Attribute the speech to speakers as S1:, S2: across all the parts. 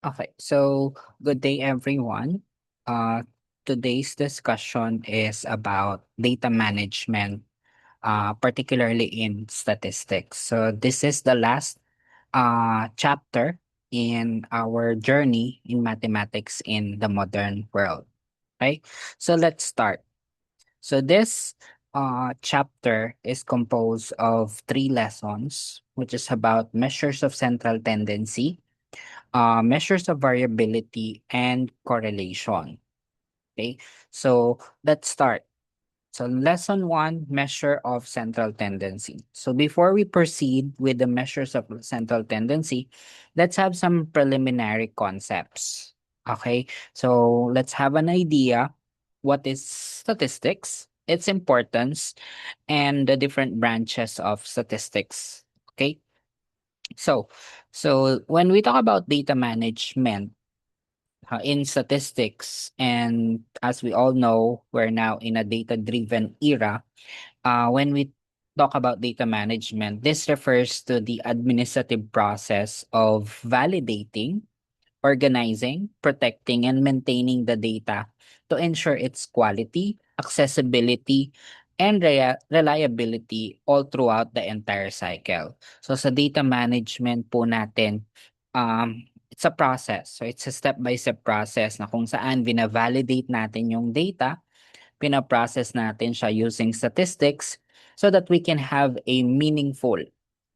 S1: Okay, so good day everyone. Uh, Today's discussion is about data management, particularly in statistics. So this is the last chapter in our journey in mathematics in the modern world. Okay, so let's start. So this chapter is composed of three lessons, which is about measures of central tendency, measures of variability, and correlation. Okay, so let's start. So lesson one, measure of central tendency. So before we proceed with the measures of central tendency, let's have some preliminary concepts. Okay, so let's have an idea what is statistics, its importance, and the different branches of statistics. Okay, so when we talk about data management, in statistics, and as we all know, we're now in a data-driven era. When we talk about data management, this refers to the administrative process of validating, organizing, protecting, and maintaining the data to ensure its quality, accessibility, and reliability all throughout the entire cycle. So sa data management po natin, it's a process. So it's a step-by-step process na kung saan bina-validate natin yung data, pina-process natin siya using statistics so that we can have a meaningful,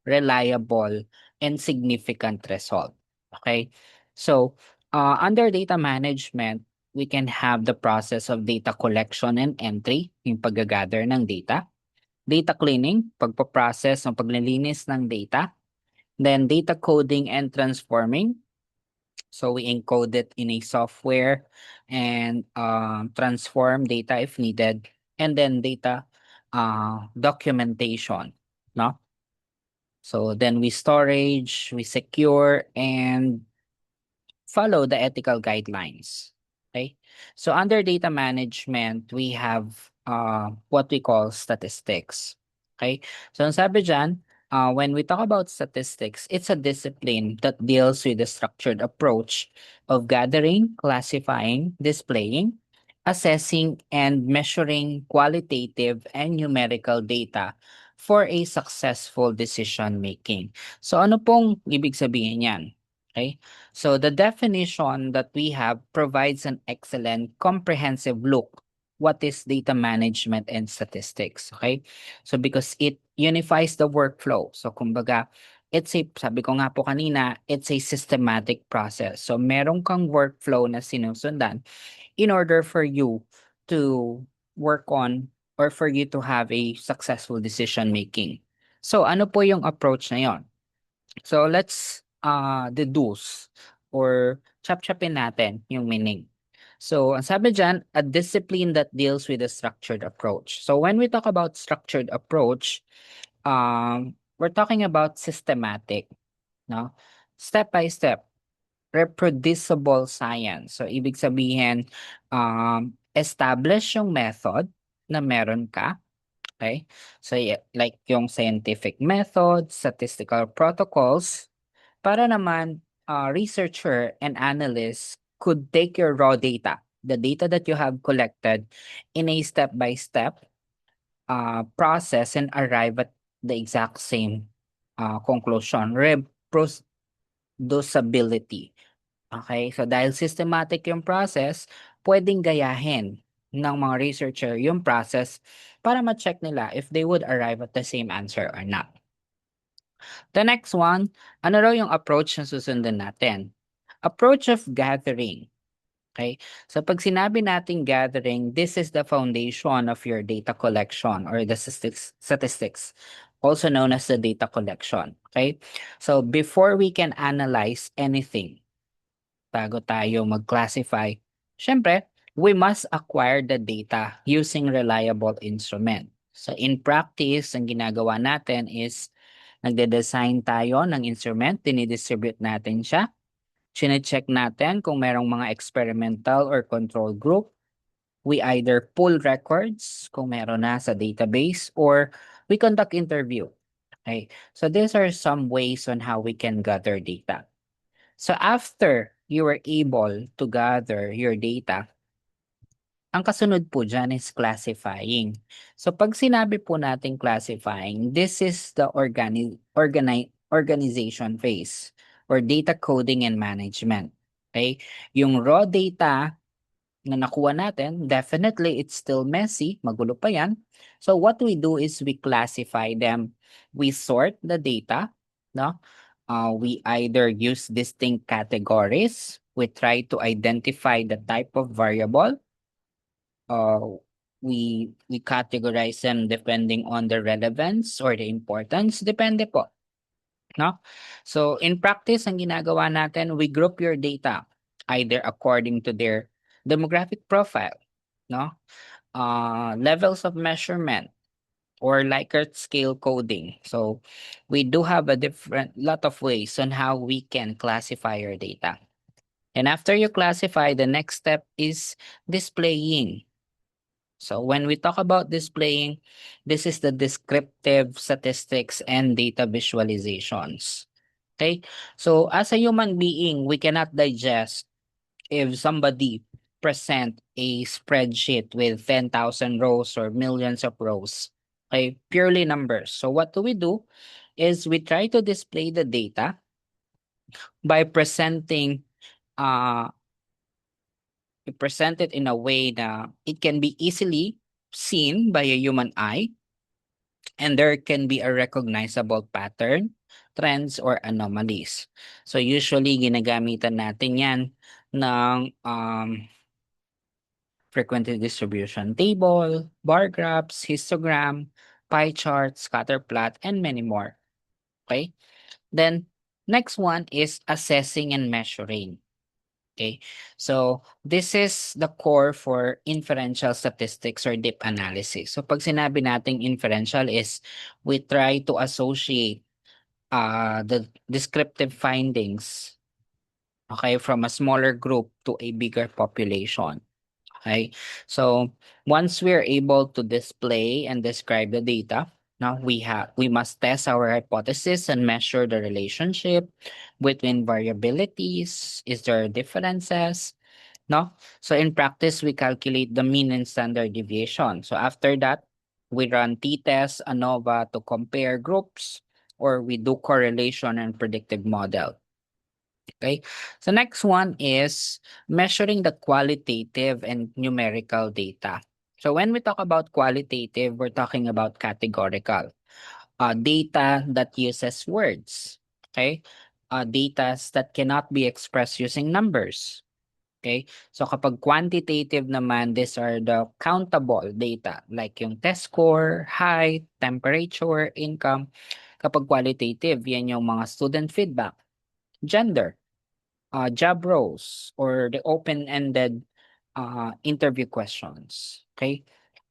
S1: reliable, and significant result. Okay? So, under data management, we can have the process of data collection and entry, yung pag-gather ng data. Data cleaning, pagpaprocess ng paglilinis ng data. Then data coding and transforming. So we encode it in a software and transform data if needed. And then data documentation. No? So then we storage, we secure, and follow the ethical guidelines. Okay. So under data management, we have what we call statistics. Okay. So ang sabi dyan, when we talk about statistics, it's a discipline that deals with the structured approach of gathering, classifying, displaying, assessing, and measuring qualitative and numerical data for a successful decision making. So ano pong ibig sabihin yan? Okay. So the definition that we have provides an excellent comprehensive look what is data management and statistics, okay? So because it unifies the workflow. So kumbaga, sabi ko nga po kanina, it's a systematic process. So meron kang workflow na sinusundan in order for you to work on or for you to have a successful decision making. So ano po yung approach na yon? So let's deduce or chop-chopin natin yung meaning. So ang sabi dyan, a discipline that deals with a structured approach. So when we talk about structured approach, we're talking about systematic, no? Step by step, reproducible science. So ibig sabihin, establish yung method na meron ka. Okay? So like yung scientific method, statistical protocols, para naman, researcher and analysts could take your raw data, the data that you have collected, in a step-by-step process and arrive at the exact same conclusion, reproducibility. Okay? So dahil systematic yung process, pwedeng gayahin ng mga researcher yung process para ma-check nila if they would arrive at the same answer or not. The next one, ano raw yung approach na susundan natin? Approach of gathering. Okay? So pag sinabi nating gathering, this is the foundation of your data collection or the statistics, also known as the data collection. Okay? So before we can analyze anything, bago tayo mag-classify, syempre, we must acquire the data using reliable instrument. So in practice, ang ginagawa natin is nagde-design tayo ng instrument, dinidistribute natin siya, chine-check natin kung merong mga experimental or control group. We either pull records kung meron na sa database or we conduct interview. Okay, so these are some ways on how we can gather data. So after you were able to gather your data, ang kasunod po diyan is classifying. So 'pag sinabi po nating classifying, this is the organization phase or data coding and management. Okay? Yung raw data na nakuha natin, definitely it's still messy, magulo pa 'yan. So what we do is we classify them. We sort the data, no? We either use distinct categories, we try to identify the type of variable, uh, we categorize them depending on the relevance or the importance, depende po, no? So in practice, ang ginagawa natin, we group your data either according to their demographic profile, no? Levels of measurement or Likert scale coding. So we do have a different lot of ways on how we can classify your data. And after you classify, the next step is displaying. So when we talk about displaying, this is the descriptive statistics and data visualizations. Okay? So as a human being, we cannot digest if somebody present a spreadsheet with 10,000 rows or millions of rows. Okay? Purely numbers. So what do? Is we try to display the data by presenting uh we present it in a way that it can be easily seen by a human eye, and there can be a recognizable pattern, trends, or anomalies. So usually ginagamitan natin yan ng frequency distribution table, bar graphs, histogram, pie chart, scatter plot, and many more. Okay? Then next one is assessing and measuring. Okay. So this is the core for inferential statistics or deep analysis. So pag sinabi nating inferential is we try to associate the descriptive findings, okay, from a smaller group to a bigger population. Okay. So once we're able to display and describe the data, now we must test our hypothesis and measure the relationship between variabilities. Is there differences? No? So in practice, we calculate the mean and standard deviation. So after that, we run t-test, ANOVA to compare groups, or we do correlation and predictive model. Okay. So next one is measuring the qualitative and numerical data. So when we talk about qualitative, we're talking about categorical data that uses words. Okay. Data that cannot be expressed using numbers. Okay? So kapag quantitative naman, these are the countable data like yung test score, height, temperature, income. Kapag qualitative, yan yung mga student feedback, gender, job roles, or the open-ended interview questions. Okay?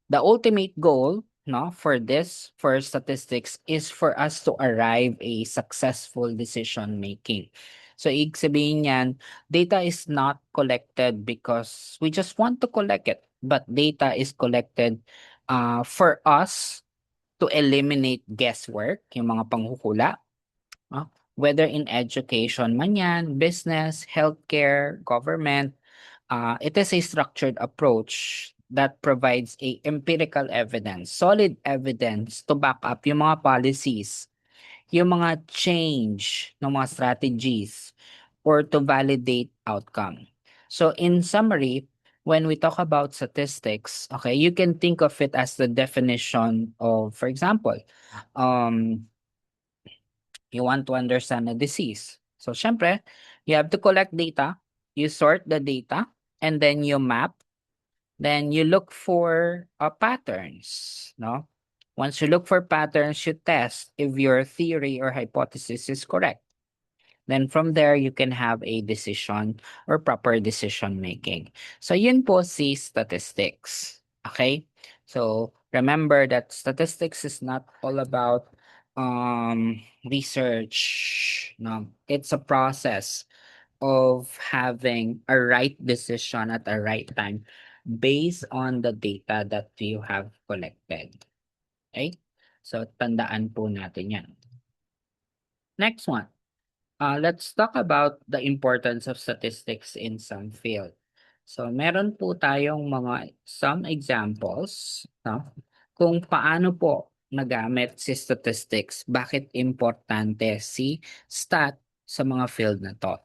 S1: The ultimate goal, no, for this, for statistics, is for us to arrive a successful decision making. So ibig sabihin yan, data is not collected because we just want to collect it, but data is collected for us to eliminate guesswork, yung mga panghuhula, whether in education man yan, business, healthcare, government. It is a structured approach that provides a empirical evidence, solid evidence to back up yung mga policies, yung mga change ng mga strategies, or to validate outcome. So in summary, when we talk about statistics, okay, you can think of it as the definition of, for example, um, you want to understand a disease. So syempre, you have to collect data, you sort the data, and then you map. Then you look for patterns, no? Once you look for patterns, you test if your theory or hypothesis is correct. Then from there, you can have a decision or proper decision making. So yun po si statistics. Okay? So remember that statistics is not all about research. No, it's a process of having a right decision at a right time based on the data that you have collected. Okay? So tandaan po natin yan. Next one. Let's talk about the importance of statistics in some field. So, meron po tayong mga some examples, no? Kung paano po nagamit si statistics, bakit importante si stat sa mga field na to.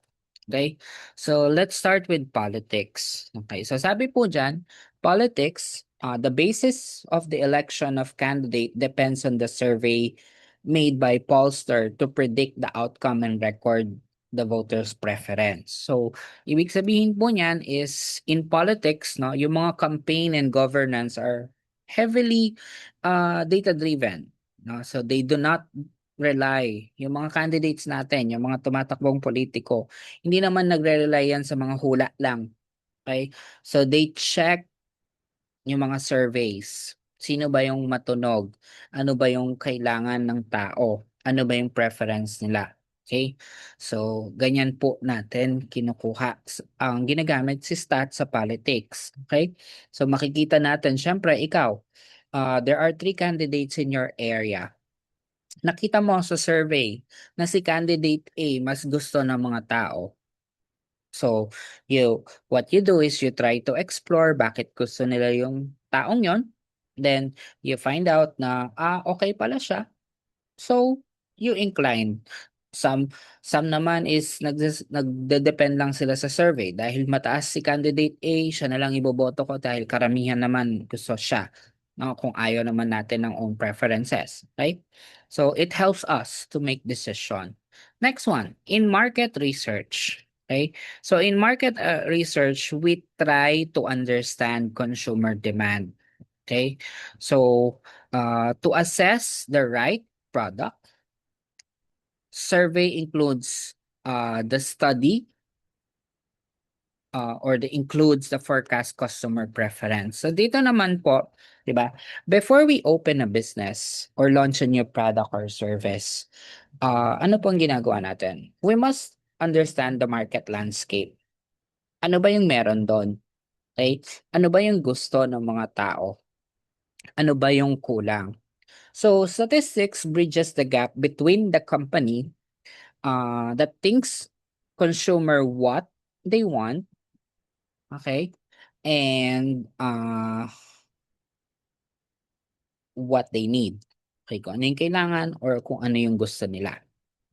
S1: Okay? So, let's start with politics. Okay, so sabi po dyan, politics, the basis of the election of candidate depends on the survey made by pollster to predict the outcome and record the voters' preference. So, ibig sabihin po niyan is in politics, no, yung mga campaign and governance are heavily data-driven. No? So, they do not rely, yung mga candidates natin, yung mga tumatakbong politiko, hindi naman nagre-rely yan sa mga hula lang. Okay? So, they check yung mga surveys. Sino ba yung matunog? Ano ba yung kailangan ng tao? Ano ba yung preference nila? Okay? So, ganyan po natin kinukuha. Ang ginagamit si stat sa politics. Okay? So, makikita natin, syempre, ikaw, there are three candidates in your area. Nakita mo sa survey na si candidate A mas gusto ng mga tao. So, what you do is you try to explore bakit gusto nila yung taong yon. Then, you find out na, okay pala siya. So, you incline. Some some naman is nagde-depend lang sila sa survey. Dahil mataas si candidate A, siya na lang iboboto ko dahil karamihan naman gusto siya. No, kung ayaw naman natin ng own preferences. Right? So, it helps us to make decision. Next one, in market research. Okay? So, in market research, we try to understand consumer demand. Okay? So, to assess the right product, survey includes the study or includes the forecast customer preference. So dito naman po, 'di ba? Before we open a business or launch a new product or service, ano pong ginagawa natin? We must understand the market landscape. Ano ba yung meron doon? Okay? Ano ba yung gusto ng mga tao? Ano ba yung kulang? So statistics bridges the gap between the company that thinks consumer what they want, okay, and what they need. Okay, kung ano yung kailangan or kung ano yung gusto nila.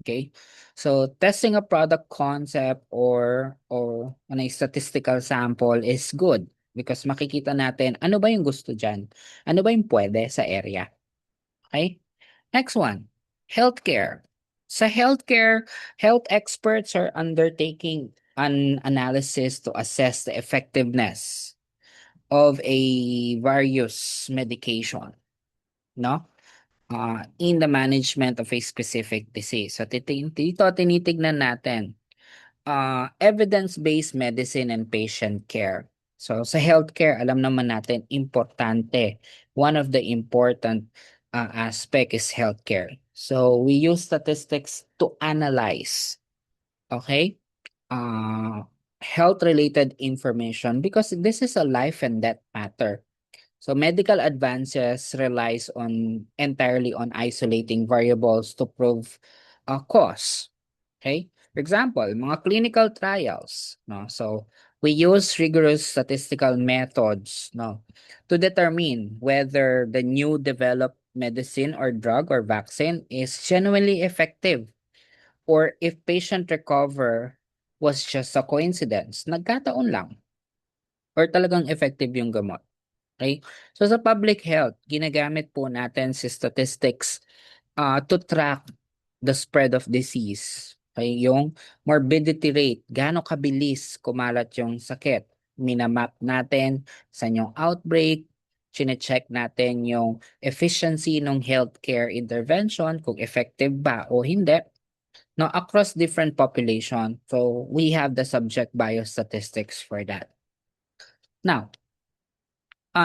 S1: Okay? So, testing a product concept or ano, a statistical sample is good because makikita natin ano ba yung gusto diyan? Ano ba yung pwede sa area? Okay? Next one, healthcare. Sa healthcare, health experts are undertaking an analysis to assess the effectiveness of a various medication, no? In the management of a specific disease. So dito tinitignan natin evidence-based medicine and patient care. So sa healthcare, alam naman natin, importante. One of the important aspect is healthcare. So we use statistics to analyze, okay, uh, health-related information because this is a life and death matter. So medical advances relies on entirely on isolating variables to prove a cause. Okay? For example, mga clinical trials, no? So we use rigorous statistical methods, no, to determine whether the new developed medicine or drug or vaccine is genuinely effective or if patient recover was just a coincidence, nagkataon lang or talagang effective yung gamot. Okay? So sa public health, ginagamit po natin si statistics to track the spread of disease. Okay? Yung morbidity rate, gaano kabilis kumalat yung sakit. Minamap natin sa yung outbreak, chine-check natin yung efficiency ng healthcare intervention, kung effective ba o hindi. Now, across different population, so we have the subject biostatistics for that. Now,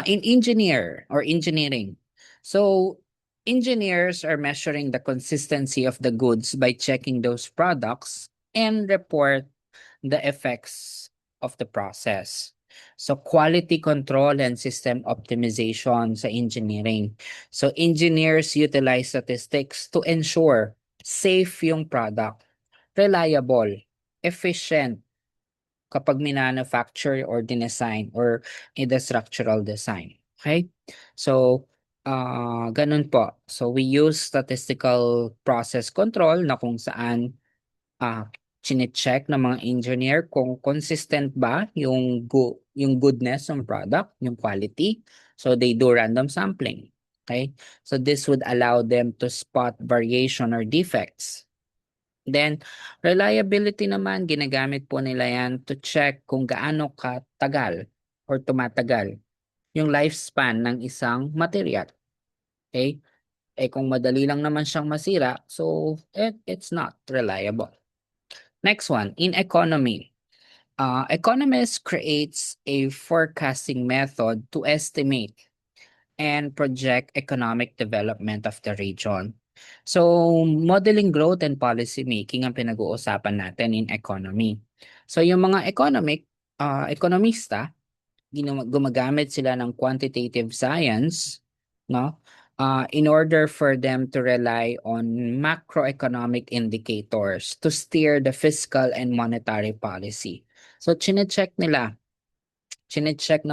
S1: in engineering. So engineers are measuring the consistency of the goods by checking those products and report the effects of the process. So quality control and system optimization sa engineering. So engineers utilize statistics to ensure safe yung product. reliable, efficient kapag minanufacture or dinesign or in the structural design. Okay? So, ganun po. So, we use statistical process control na kung saan ah chine-check ng mga engineer kung consistent ba yung goodness ng product, yung quality. So they do random sampling. Okay? So this would allow them to spot variation or defects. Then reliability naman ginagamit po nila yan to check kung gaano katagal or tumatagal yung lifespan ng isang material. Okay? Eh kung madali lang naman siyang masira, so it's not reliable. Next one, in economy. Economists creates a forecasting method to estimate and project economic development of the region. So, modeling growth and policy making ang pinag-uusapan natin in economy. So, yung mga ekonomista, gumagamit sila ng quantitative science, no? In order for them to rely on macroeconomic indicators to steer the fiscal and monetary policy. So, chinecheck ng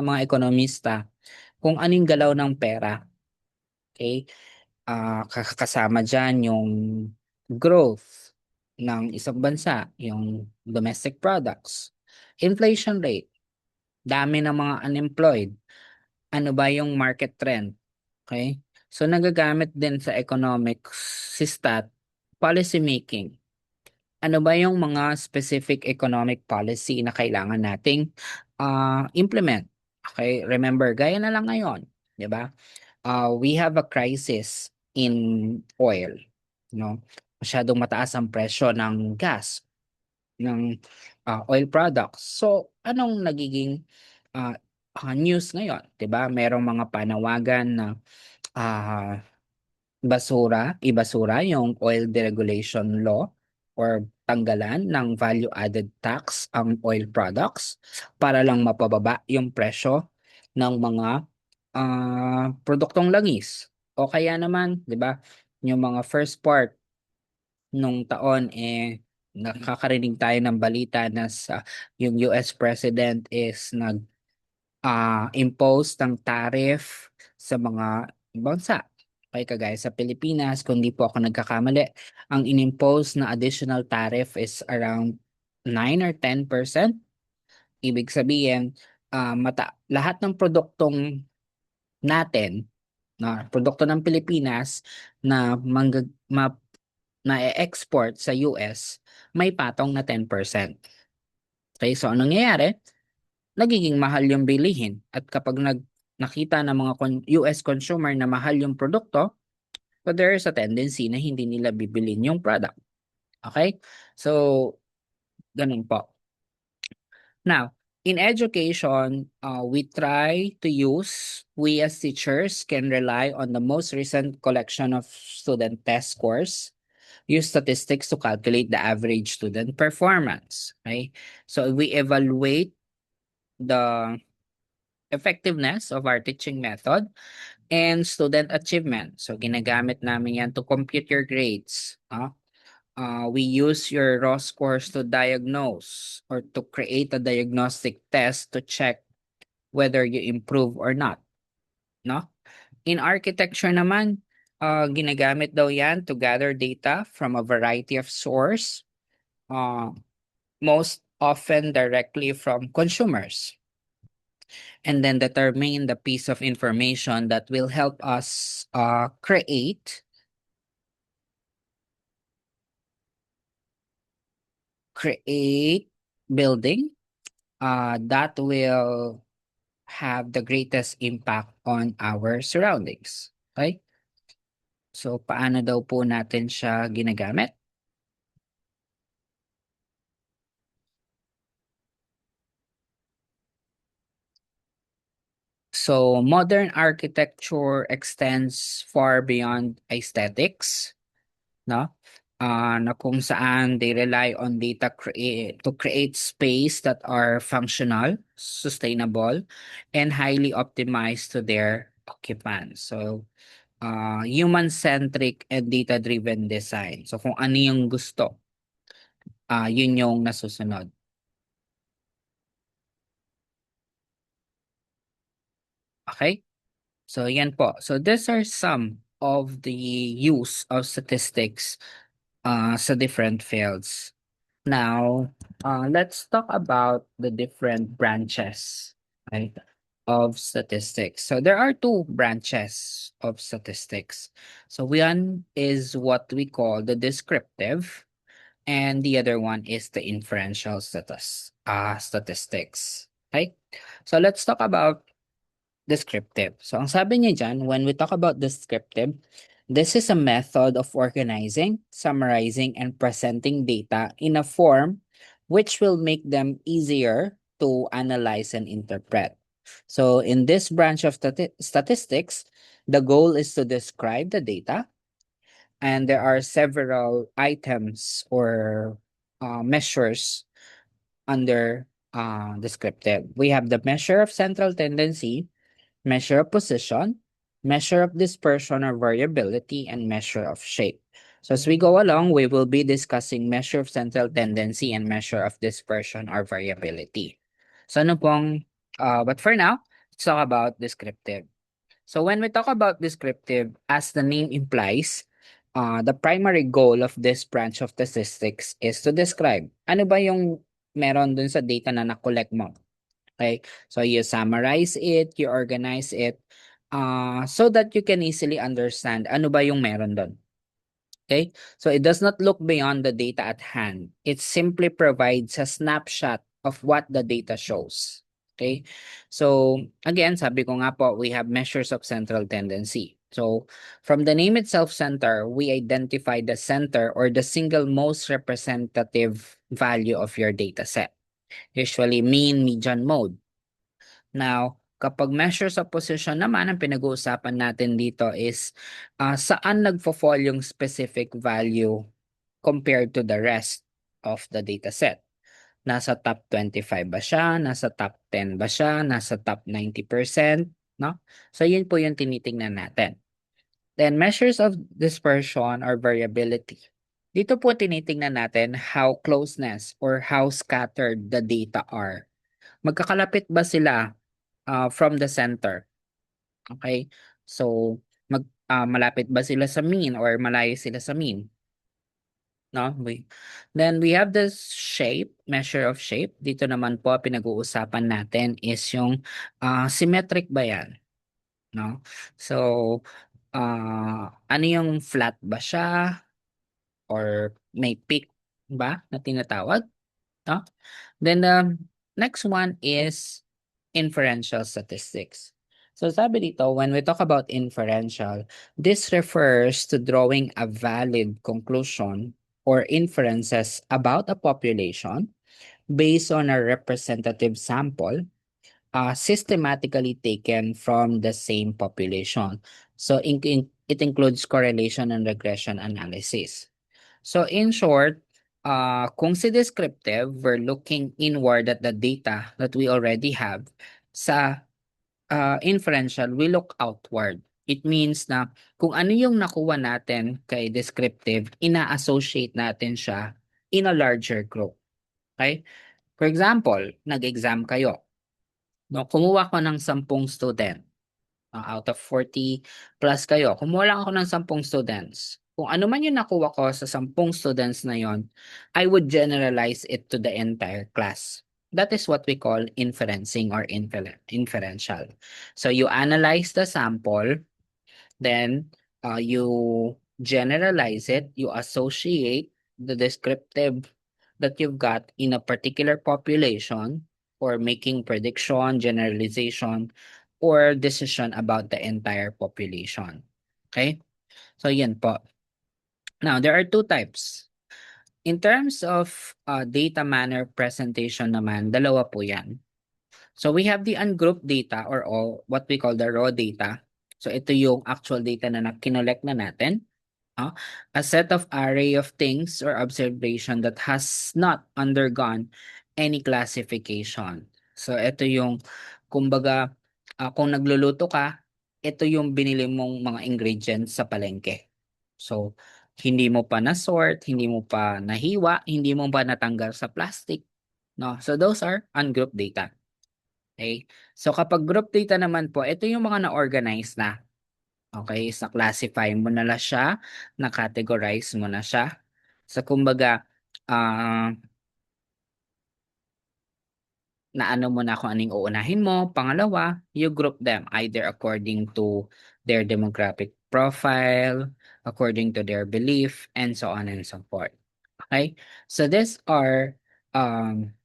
S1: mga ekonomista kung anong galaw ng pera. Okay? Kasama dyan yung growth ng isang bansa, yung domestic products, inflation rate, dami ng mga unemployed, ano ba yung market trend. Okay? So nagagamit din sa economics si stat policy making. Ano ba yung mga specific economic policy na kailangan nating implement? Okay, remember, gaya na lang ngayon, 'di ba? We have a crisis in oil, no? Masyadong mataas ang presyo ng gas, ng oil products. So, anong nagiging uh, news ngayon, 'di ba? Merong mga panawagan na ah, ibasura yung oil deregulation law or tanggalan ng value added tax ang oil products para lang mapababa yung presyo ng mga produktong langis. O kaya naman, 'di ba, yung mga first part nung taon nakakarinig tayo ng balita na yung US President is impose ng tariff sa mga bansa. Okay, kagaya sa Pilipinas, kung di po ako nagkakamali, ang inimpose na additional tariff is around 9 or 10%. Ibig sabihin, lahat ng produktong natin, na produkto ng Pilipinas na na-export sa US, may patong na 10%. Okay, so anong nangyayari? Nagiging mahal yung bilihin. At kapag nakita ng mga US consumer na mahal yung produkto, so there is a tendency na hindi nila bibilin yung product. Okay? So, ganun po. Now, in education, we as teachers can rely on the most recent collection of student test scores, use statistics to calculate the average student performance. Okay? So, we evaluate the effectiveness of our teaching method and student achievement. So, ginagamit namin yan to compute your grades. We use your raw scores to diagnose or to create a diagnostic test to check whether you improve or not. No? In architecture naman, ginagamit daw yan to gather data from a variety of source, uh, most often directly from consumers, and then determine the piece of information that will help us create building that will have the greatest impact on our surroundings. Okay? So, paano daw po natin siya ginagamit? So, modern architecture extends far beyond aesthetics, no? Na kung saan they rely on data to create space that are functional, sustainable, and highly optimized to their occupants. So, human-centric and data-driven design. So, kung ano yung gusto yun yung nasusunod. Okay? So yan po. So these are some of the use of statistics sa different fields. Now, let's talk about the different branches, right, of statistics. So there are two branches of statistics. So one is what we call the descriptive, and the other one is the inferential statistics. Okay? So let's talk about descriptive. So ang sabi niya dyan, when we talk about descriptive, this is a method of organizing, summarizing, and presenting data in a form which will make them easier to analyze and interpret. So in this branch of statistics, the goal is to describe the data, and there are several items or measures under descriptive. We have the measure of central tendency, measure of position, measure of dispersion or variability, and measure of shape. So as we go along, we will be discussing measure of central tendency and measure of dispersion or variability. So ano pong, but for now, let's talk about descriptive. So when we talk about descriptive, as the name implies, the primary goal of this branch of statistics is to describe ano ba yung meron dun sa data na na-collect mo. Okay? So you summarize it, you organize it, so that you can easily understand ano ba yung meron doon. Okay? So it does not look beyond the data at hand. It simply provides a snapshot of what the data shows. Okay? So again, sabi ko nga po, we have measures of central tendency. So from the name itself, center, we identify the center or the single most representative value of your data set. Usually mean, median, mode. Now, kapag measures of position naman, ang pinag-uusapan natin dito is saan nagfo-fall yung specific value compared to the rest of the dataset. Nasa top 25 ba siya? Nasa top 10 ba siya? Nasa top 90%? No? So, yun po yung tinitingnan natin. Then, measures of dispersion or variability. Dito po tinitingnan natin how closeness or how scattered the data are. Magkakalapit ba sila from the center? Okay? So, malapit ba sila sa mean or malayo sila sa mean? No? Then we have this shape, measure of shape. Dito naman po pinag-uusapan natin is yung symmetric ba yan? No? So, ano yung flat ba siya or may peak ba na tinatawag? No? Then the next one is inferential statistics. So sabi dito, when we talk about inferential, this refers to drawing a valid conclusion or inferences about a population based on a representative sample systematically taken from the same population. So it includes correlation and regression analysis. So in short, kung si descriptive, we're looking inward at the data that we already have. Sa inferential, we look outward. It means na kung ano yung nakuha natin kay descriptive, ina-associate natin siya in a larger group. Okay? For example, nag-exam kayo. No, kumuha ko ng 10 student. Out of 40 plus kayo, kumuha lang ako ng 10 students. Kung ano man yung nakuha ko sa 10 students na yon, I would generalize it to the entire class. That is what we call inferencing or inferential. So you analyze the sample, then you generalize it, you associate the descriptive that you've got in a particular population for making prediction, generalization, or decision about the entire population. Okay? So yan po. Now, there are two types. In terms of data manner presentation naman, dalawa po yan. So we have the ungrouped data or all what we call the raw data. So ito yung actual data na kinolect na natin. A set of array of things or observation that has not undergone any classification. So ito yung, kumbaga, kung nagluluto ka, ito yung binili mong mga ingredients sa palengke. So hindi mo pa na-sort, hindi mo pa nahiwa, hindi mo pa natanggal sa plastic, no? So those are ungrouped data. Okay? So kapag group data naman po, ito yung mga na-organize na. Okay? So classify mo na lang siya, na-categorize mo na siya. So kumbaga, na ano mo na kung anong uunahin mo. Pangalawa, you group them either according to their demographic profile, according to their belief, and so on and so forth. Okay? So these are um,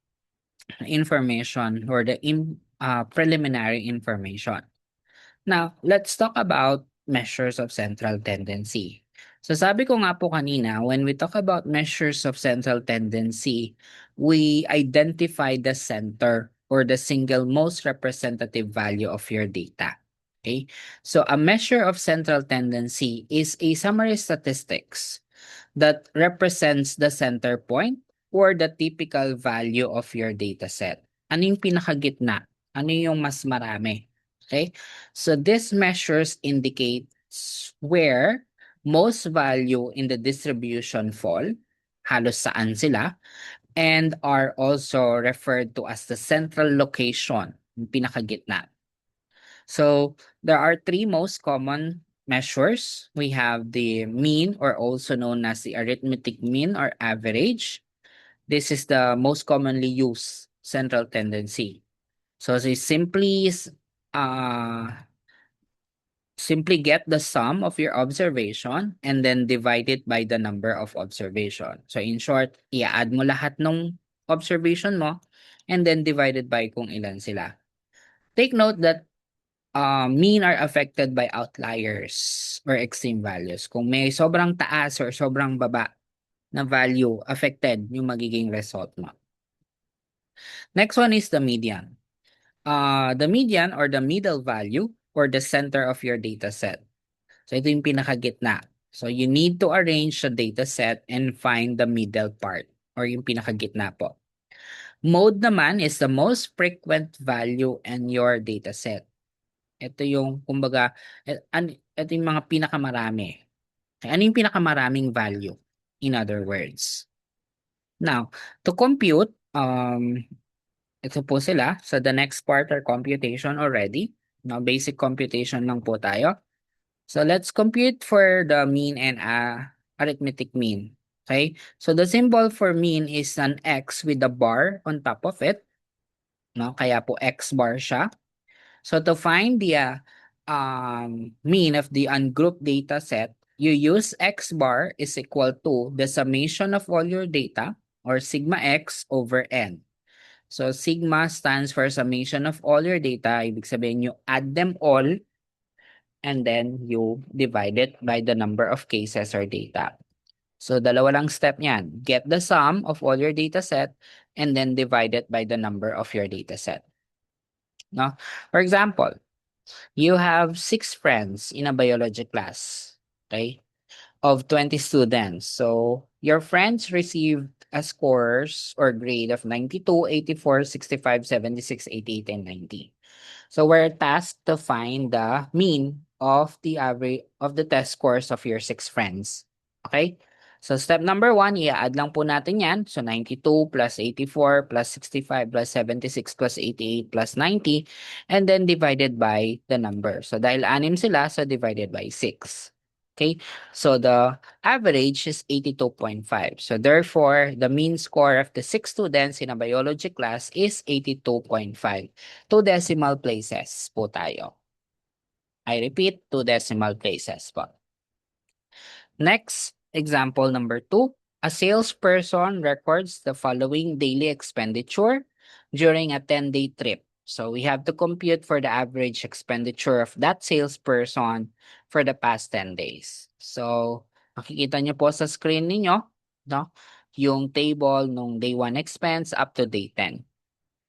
S1: information or the preliminary information. Now, let's talk about measures of central tendency. So sabi ko nga po kanina, when we talk about measures of central tendency, we identify the center or the single most representative value of your data. Okay? So a measure of central tendency is a summary statistics that represents the center point or the typical value of your data set. Ano yung pinakagitna? Ano yung mas marami? Okay? So these measures indicate where most value in the distribution fall, halos saan sila, and are also referred to as the central location, yung pinakagitna. So there are three most common measures. We have the mean, or also known as the arithmetic mean or average. This is the most commonly used central tendency. So they uh, simply get the sum of your observation and then divide it by the number of observation. So in short, i-add mo lahat ng observation mo and then divided by kung ilan sila. Take note that mean are affected by outliers or extreme values. Kung may sobrang taas or sobrang baba na value, affected yung magiging result mo. Next one is the median. The median or the middle value or the center of your data set. So ito yung pinakagitna. So you need to arrange the data set and find the middle part or yung pinakagitna po. Mode naman is the most frequent value in your data set. Ito yung, kumbaga, ito yung mga pinakamarami. Ano yung pinakamaraming value? In other words. Now, to compute, ito po sila. So, the next part are computation already. Now, basic computation lang po tayo. So, let's compute for the mean and arithmetic mean. Okay? So, the symbol for mean is an X with a bar on top of it. No? Kaya po X bar siya. So to find the mean of the ungrouped data set, you use X bar is equal to the summation of all your data or sigma X over N. So sigma stands for summation of all your data. Ibig sabihin you add them all and then you divide it by the number of cases or data. So dalawa lang step niyan. Get the sum of all your data set and then divide it by the number of your data set. No? For example, you have 6 friends in a biology class, okay, of 20 students. So your friends received a scores or grade of 92, 84, 65, 76, 88, and 90. So we're tasked to find the mean of the average of the test scores of your 6 friends. Okay? So step number 1, i-add lang po natin yan. So 92 plus 84 plus 65 plus 76 plus 88 plus 90 and then divided by the number. So dahil 6 sila, so divided by 6. Okay? So the average is 82.5. So therefore, the mean score of the 6 students in a biology class is 82.5. 2 decimal places po tayo. I repeat, 2 decimal places po. Next, example number 2. A salesperson records the following daily expenditure during a 10-day trip. So we have to compute for the average expenditure of that salesperson for the past 10 days. So makikita niyo po sa screen niyo, no, yung table nung day 1 expense up to day 10.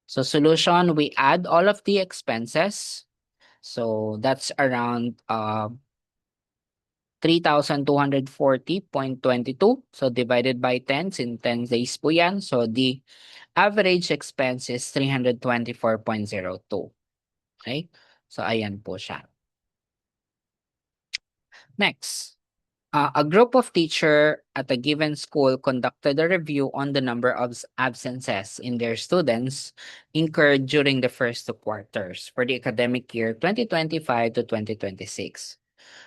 S1: So solution, we add all of the expenses. So that's around 3,240.22. So divided by 10, in 10 days po yan. So the average expense is 324.02. Okay? So ayan po siya. Next. A group of teacher at a given school conducted a review on the number of absences in their students incurred during the first two quarters for the academic year 2025 to 2026.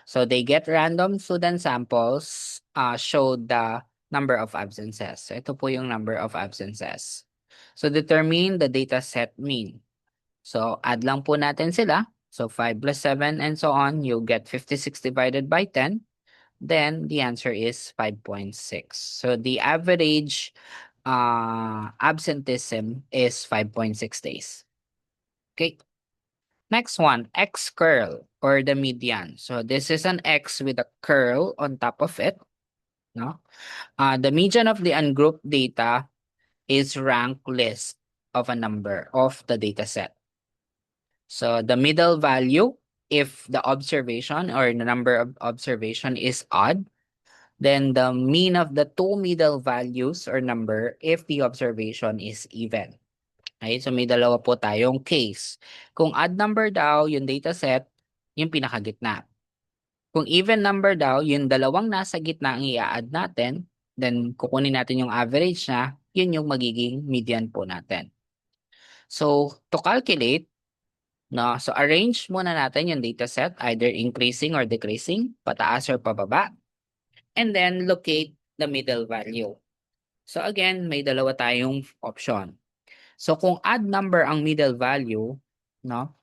S1: So they get random student samples, showed the number of absences. So ito po yung number of absences. So determine the data set mean. So add lang po natin sila. So 5 plus 7 and so on, you get 56 divided by 10. Then the answer is 5.6. So the average absenteeism is 5.6 days. Okay. Next one, X curl or the median. So this is an X with a curl on top of it. No? The median of the ungrouped data is rank list of a number of the data set. So the middle value, if the observation or the number of observation is odd, then the mean of the two middle values or number if the observation is even. Okay, so may dalawa po tayong case. Kung odd number daw yung dataset, yung pinakagitna. Kung even number daw, yung dalawang nasa gitna ang i-add natin, then kukunin natin yung average na, yun yung magiging median po natin. So, to calculate, no, so arrange muna natin yung dataset, either increasing or decreasing, pataas or pababa, and then locate the middle value. So again, may dalawa tayong option. So kung odd number ang middle value, no?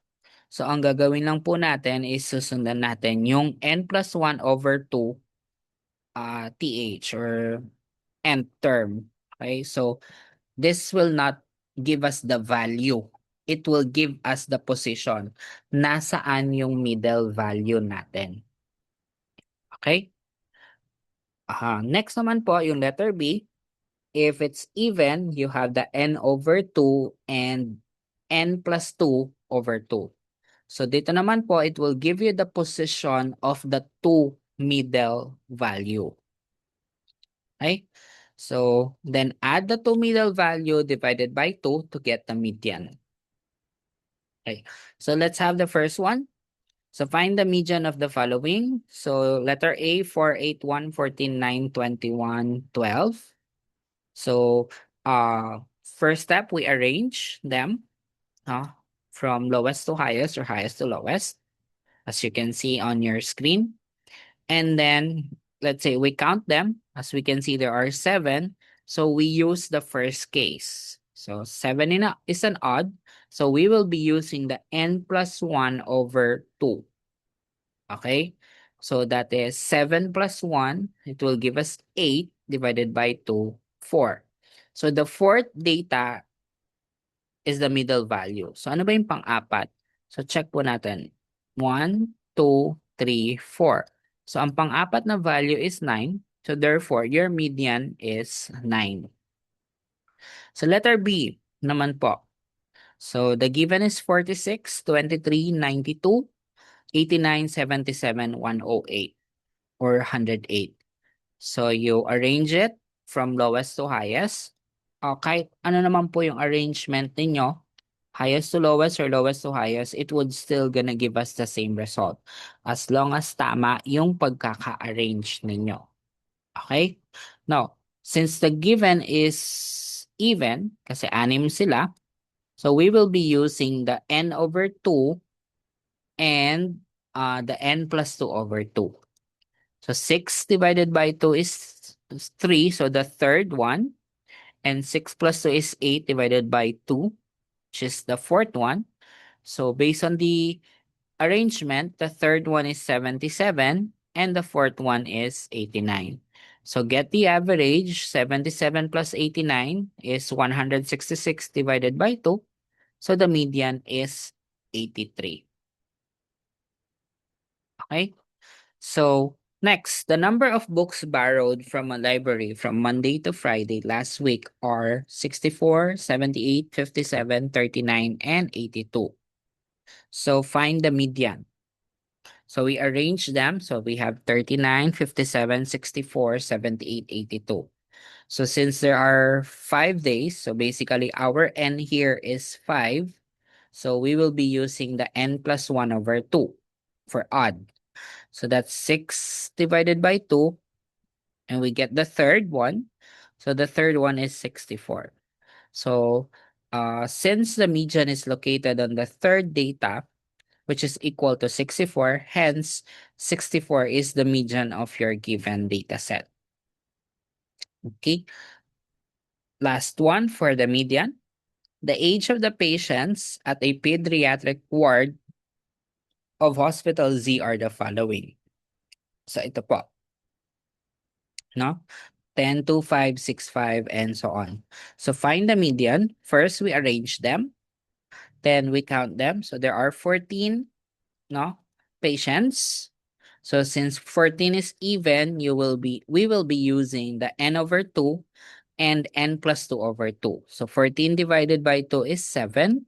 S1: So ang gagawin lang po natin is susundan natin yung n plus 1 over 2 th or nth term. Okay? So this will not give us the value. It will give us the position. Nasaan yung middle value natin. Okay? Next naman po, yung letter B. If it's even, you have the n over 2 and n plus 2 over 2. So dito naman po, it will give you the position of the two middle value. Okay? So then add the two middle value divided by 2 to get the median. Okay. So let's have the first one. So find the median of the following. So letter A, 4, 8, 1, 14, 9, 21, 12. So first step, we arrange them from lowest to highest or highest to lowest, as you can see on your screen. And then let's say we count them. As we can see, there are 7. So we use the first case. So 7 is an odd. So we will be using the n plus 1 over 2. Okay? So that is 7 plus 1. It will give us 8 divided by 2, 4. So the fourth data is the middle value. So ano ba yung pang-apat? So check po natin. 1, 2, 3, 4. So ang pang-apat na value is 9. So therefore, your median is 9. So letter B naman po. So the given is 46, 23, 92, 89, 77, 108 or 108. So you arrange it from lowest to highest. Kahit ano naman po yung arrangement ninyo, highest to lowest or lowest to highest, it would still gonna give us the same result as long as tama yung pagkaka-arrange ninyo. Okay? Now, since the given is even, kasi 6 sila, so we will be using the n over 2 and the n plus 2 over 2. So 6 divided by 2 is 3, so the third one. And 6 plus 2 is 8 divided by 2, which is the fourth one. So based on the arrangement, the third one is 77 and the fourth one is 89. So get the average. 77 plus 89 is 166 divided by 2. So the median is 83. Okay? So next, the number of books borrowed from a library from Monday to Friday last week are 64, 78, 57, 39, and 82. So find the median. So we arrange them. So we have 39, 57, 64, 78, 82. So since there are 5 days, so basically our n here is 5. So we will be using the n plus 1 over 2 for odd. So that's 6 divided by 2, and we get the third one. So the third one is 64. So since the median is located on the third data, which is equal to 64, hence 64 is the median of your given data set. Okay, last one for the median. The age of the patients at a pediatric ward of Hospital Z are the following. So ito po, no? 10, 2, 5, 6, 5, and so on. So find the median. First, we arrange them. Then we count them. So there are 14, no, patients. So since 14 is even, we will be using the n over 2 and n plus 2 over 2. So 14 divided by 2 is 7.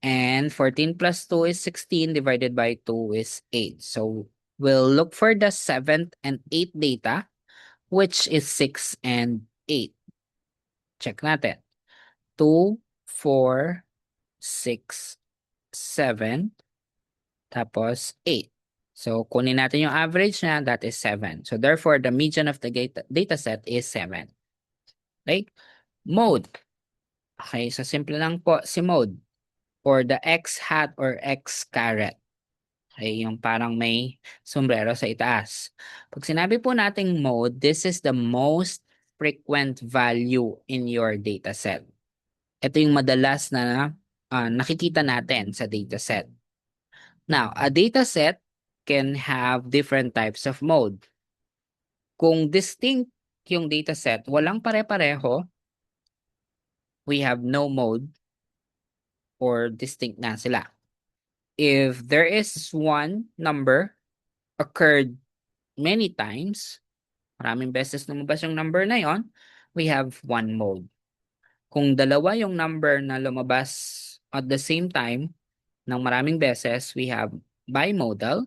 S1: And 14 plus 2 is 16 divided by 2 is 8. So we'll look for the 7th and 8th data, which is 6 and 8. Check natin. 2, 4, 6, 7, tapos 8. So kunin natin yung average na, that is 7. So therefore, the median of the data set is 7. Okay? Mode. Okay, so simple lang po si mode or the X hat or X caret. Okay, yung parang may sombrero sa itaas. Pag sinabi po nating mode, this is the most frequent value in your dataset. Ito yung madalas na nakikita natin sa dataset. Now, a dataset can have different types of mode. Kung distinct yung dataset, walang pare-pareho, we have no mode or distinct na sila. If there is one number occurred many times, maraming beses lumabas yung number na yon, we have one mode. Kung dalawa yung number na lumabas at the same time ng maraming beses, we have bimodal,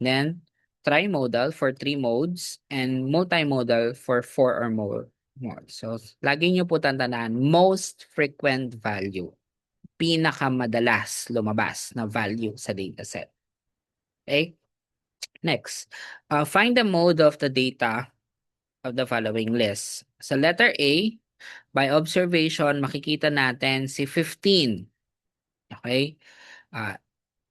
S1: then trimodal for 3 modes, and multimodal for 4 or more modes. So, lagi nyo po tandaan, most frequent value, pinakamadalas lumabas na value sa dataset. Okay? Next, find the mode of the data of the following list. Sa letter A, by observation, makikita natin si 15. Okay? Uh,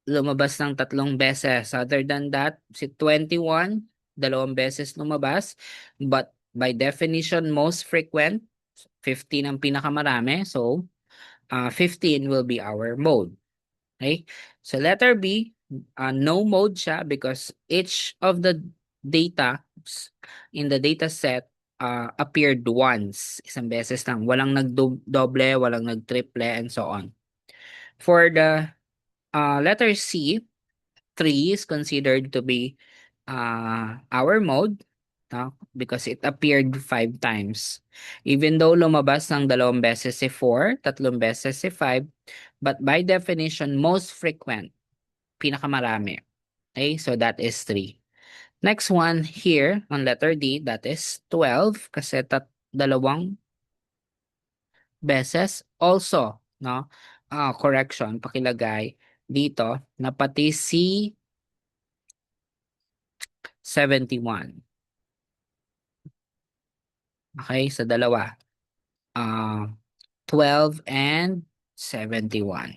S1: Lumabas ng 3 beses. Other than that, si 21, 2 beses lumabas. But by definition, most frequent, 15 ang pinakamarami. So, 15 will be our mode. Okay? So, letter B, no mode siya because each of the data in the data set appeared once. Isang beses lang. Walang nagdoble, walang nagtriple, and so on. For the letter C, 3 is considered to be our mode because it appeared 5 times. Even though lumabas ng 2 beses si 4, 3 beses si 5, but by definition, most frequent, pinakamarami. Okay, so that is 3. Next one here on letter D, that is 12 kasi 2 beses. Also, no? Correction, pakilagay dito na pati si 71. Okay, sa dalawa. 12 and 71.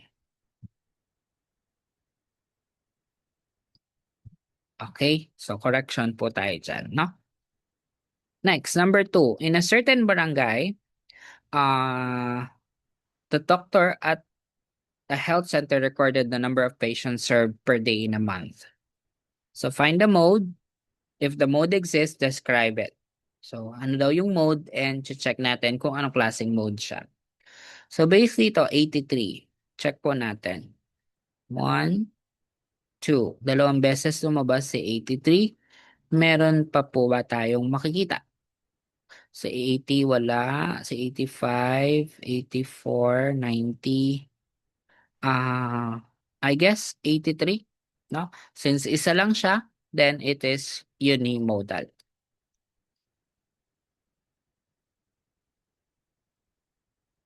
S1: Okay, so correction po tayo dyan, no? Next, number 2. In a certain barangay, the doctor at a health center recorded the number of patients served per day in a month. So find the mode. If the mode exists, describe it. So ano daw yung mode and check natin kung anong klaseng mode siya. So basically ito, 83. Check po natin. 1, 2. 2 beses lumabas si 83. Meron pa po ba tayong makikita? Sa 80 wala, sa 85, 84, 90, I guess 83, no? Since isa lang siya, then it is unimodal.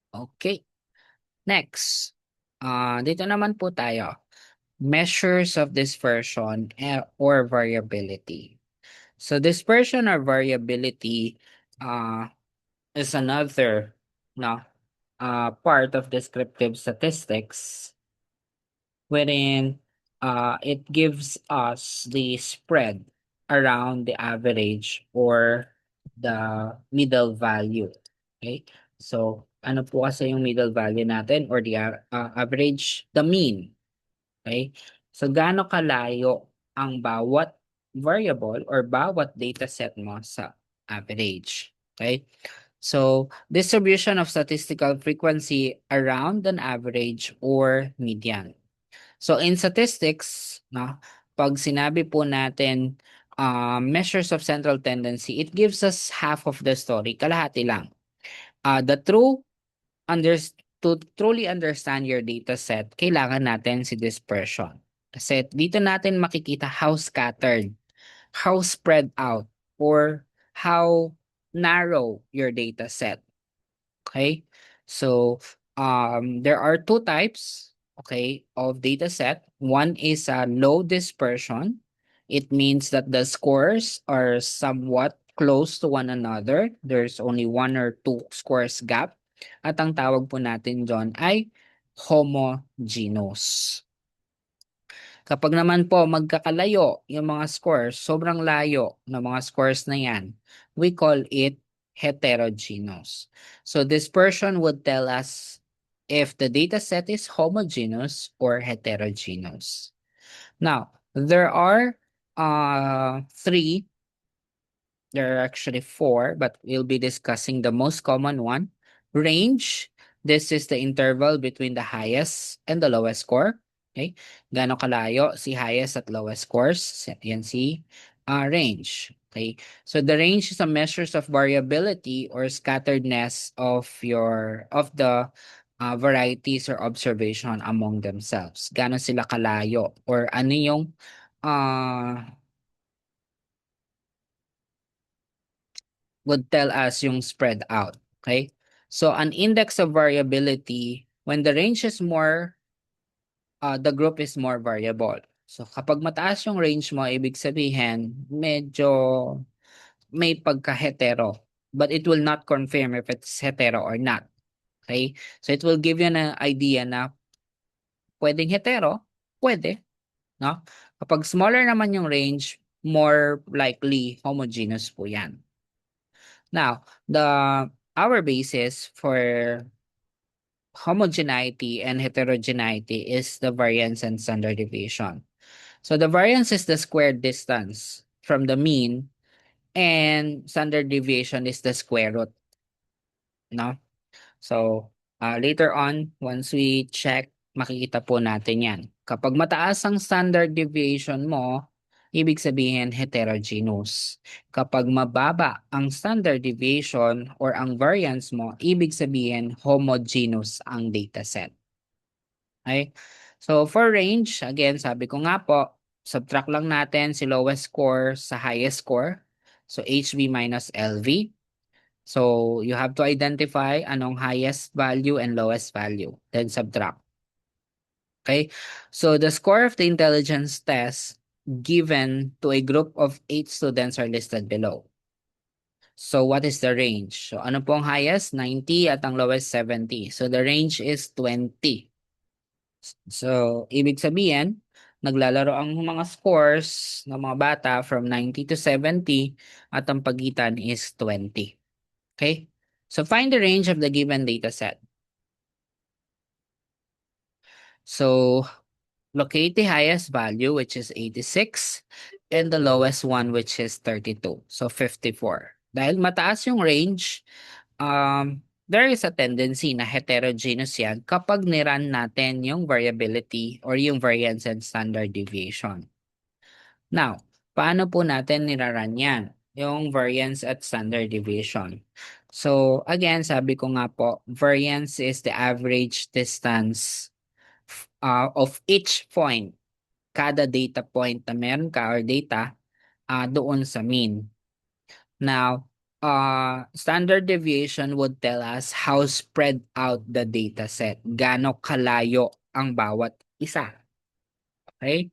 S1: Okay. Next. Dito naman po tayo. measures of dispersion or variability. So dispersion or variability is another no, part of descriptive statistics wherein it gives us the spread around the average or the middle value. Okay? So, ano po kasi yung middle value natin or the average, the mean. Okay? So, gaano kalayo ang bawat variable or bawat data set mo sa average. Okay? So, distribution of statistical frequency around an average or median. So in statistics, no, pag sinabi po natin measures of central tendency, it gives us half of the story, kalahati lang. The true under to truly understand your data set, kailangan natin si dispersion. Kasi dito natin makikita how scattered, how spread out, or how narrow your data set. Okay? So, there are two types, okay, of data set. One is a low dispersion. It means that the scores are somewhat close to one another. There's only one or two scores gap. At ang tawag po natin dyan ay homogeneous. Kapag naman po magkakalayo yung mga scores, sobrang layo ng mga scores na yan, we call it heterogeneous. So dispersion would tell us if the data set is homogeneous or heterogeneous. Now, there are three, there are actually four, but we'll be discussing the most common one. Range, this is the interval between the highest and the lowest score. Okay? Gaano kalayo si highest at lowest scores? Yan si range. Okay? So the range is a measures of variability or scatteredness of the varieties or observation among themselves. Gaano sila kalayo or ano yung would tell us yung spread out. Okay? So an index of variability, when the range is more, the group is more variable. So kapag mataas yung range mo, ibig sabihin, medyo may pagka-hetero. But it will not confirm if it's hetero or not. Okay? So it will give you an idea na pwedeng hetero, pwede. No? Kapag smaller naman yung range, more likely homogeneous po yan. Now, our basis for homogeneity and heterogeneity is the variance and standard deviation. So the variance is the squared distance from the mean and standard deviation is the square root, no? So later on, once we check, makikita po natin yan. Kapag mataas ang standard deviation mo, ibig sabihin heterogeneous. Kapag mababa ang standard deviation or ang variance mo, ibig sabihin homogeneous ang dataset. Okay? So for range, again, sabi ko nga po, subtract lang natin si lowest score sa highest score. So HV minus LV. So you have to identify anong highest value and lowest value, then subtract. Okay? So the score of the intelligence test given to a group of 8 students are listed below. So what is the range? So ano pong highest? 90 at ang lowest 70. So the range is 20. So ibig sabihin, naglalaro ang mga scores ng mga bata from 90 to 70 at ang pagitan is 20. Okay? So find the range of the given data set. So locate the highest value, which is 86, and the lowest one, which is 32. So 54. Dahil mataas yung range, there is a tendency na heterogeneous yan kapag niran natin yung variability or yung variance and standard deviation. Now, paano po natin niraran yan? Yung variance at standard deviation. So, again, sabi ko nga po, variance is the average distance of each point, kada data point na meron ka or data doon sa mean. Now, standard deviation would tell us how spread out the data set. Gaano kalayo ang bawat isa. Okay?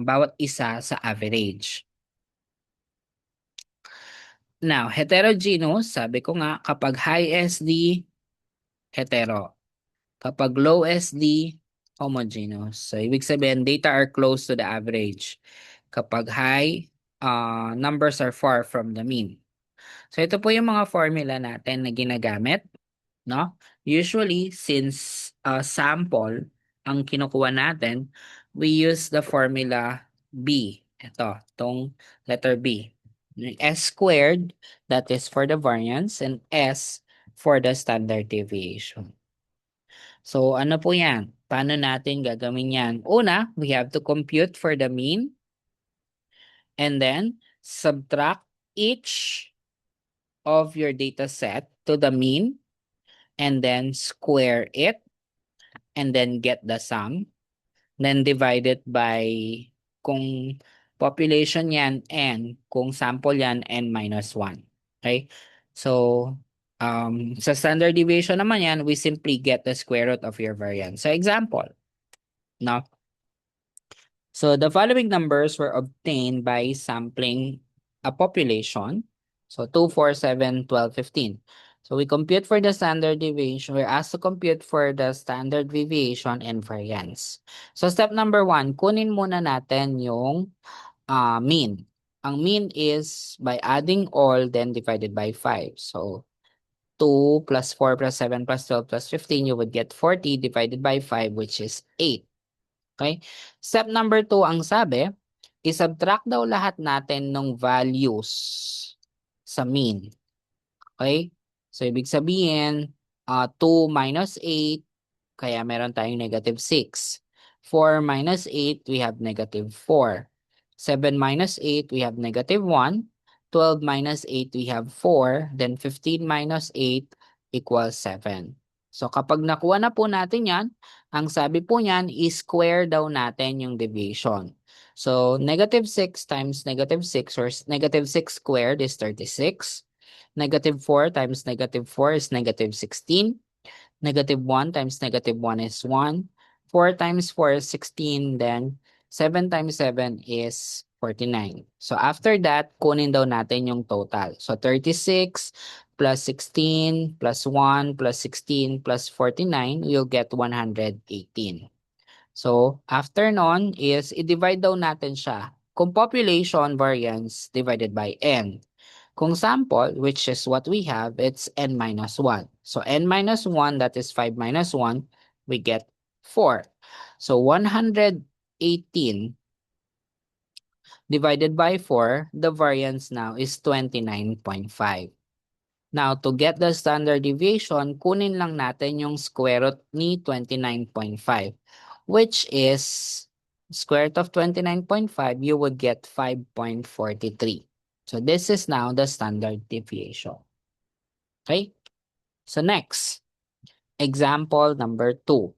S1: Bawat isa sa average. Now, heterogeneous, sabi ko nga, kapag high SD, hetero. Kapag low SD, homogeneous. So, ibig sabihin, data are close to the average. Kapag high, numbers are far from the mean. So, ito po yung mga formula natin na ginagamit, no? Usually, since sample ang kinukuha natin, we use the formula B. Itong letter B. S squared, that is for the variance, and S for the standard deviation. So, ano po yan? Paano natin gagawin yan? Una, we have to compute for the mean and then subtract each of your data set to the mean and then square it and then get the sum. Then divide it by kung population yan n, kung sample yan n minus 1. Okay? So, sa standard deviation naman yan, we simply get the square root of your variance. So, example, no? So the following numbers were obtained by sampling a population. So 2, 4, 7, 12, 15. So we compute for the standard deviation. We're asked to compute for the standard deviation and variance. So step number 1, kunin muna natin yung mean. Ang mean is by adding all then divided by 5. So 2 plus 4 plus 7 plus 12 plus 15, you would get 40 divided by 5, which is 8. Okay? Step number 2, ang sabi, i-subtract daw lahat natin ng values sa mean. Okay? So, ibig sabihin, 2 minus 8, kaya meron tayong negative 6. 4 minus 8, we have negative 4. 7 minus 8, we have negative 1. 12 minus 8, we have 4. Then 15 minus 8 equals 7. So kapag nakuha na po natin yan, ang sabi po niyan, i-square daw natin yung deviation. So negative 6 times negative 6 or negative 6 squared is 36. Negative 4 times negative 4 is negative 16. Negative 1 times negative 1 is 1. 4 times 4 is 16. Then 7 times 7 is 49. So after that, kunin daw natin yung total. So 36 plus 16 plus 1 plus 16 plus 49, you'll get 118. So after nun is i-divide daw natin siya. Kung population variance divided by n. Kung sample, which is what we have, it's n minus 1. So n minus 1, that is 5 minus 1, we get 4. So 118 divided by 4, the variance now is 29.5. Now, to get the standard deviation, kunin lang natin yung square root ni 29.5, which is square root of 29.5, you would get 5.43. So this is now the standard deviation. Okay? So next, example number 2.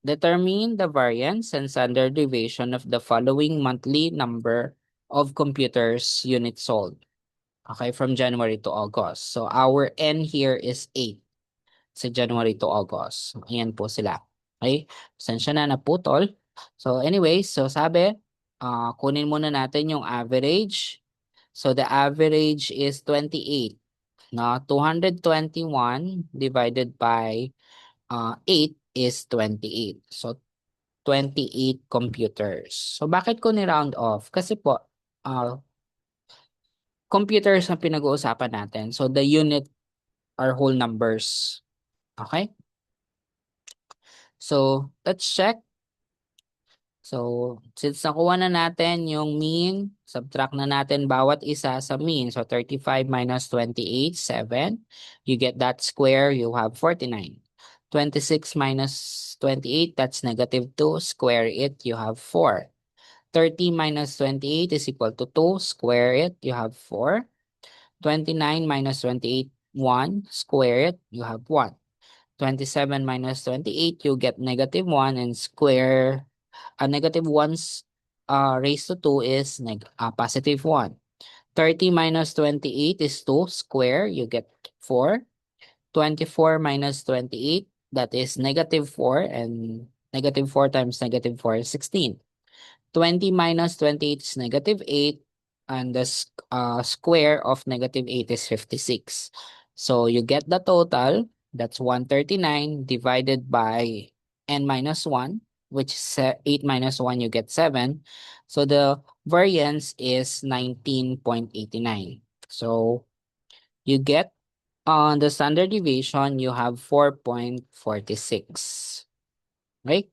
S1: Determine the variance and standard deviation of the following monthly number of computers units sold. Okay, from January to August. So our N here is 8 sa January to August. Ayan po sila. Okay? Pasensya na naputol. So anyway, so sabi, kunin muna natin yung average. So the average is 28. No? 221 divided by 8 is 28. So 28 computers. So bakit ko ni-round off? Kasi po, computers ang pinag-uusapan natin. So the unit are whole numbers. Okay? So let's check. So since nakuha na natin yung mean, subtract na natin bawat isa sa mean. So 35 minus 28, 7. You get that square, you have 49. 26 minus 28, that's negative 2. Square it, you have 4. 30 minus 28 is equal to 2. Square it, you have 4. 29 minus 28, 1. Square it, you have 1. 27 minus 28, you get negative 1 and square negative 1's raised to 2 is positive 1. 30 minus 28 is 2. Square, you get 4. 24 minus 28, That is -4, and -4 times -4 is 16. 20 minus 28 is -8, and the square of -8 is 56. So you get the total, that's 139 divided by n minus 1, which is 8 minus 1, you get 7. So the variance is 19.89. So you get on the standard deviation, you have 4.46. Right?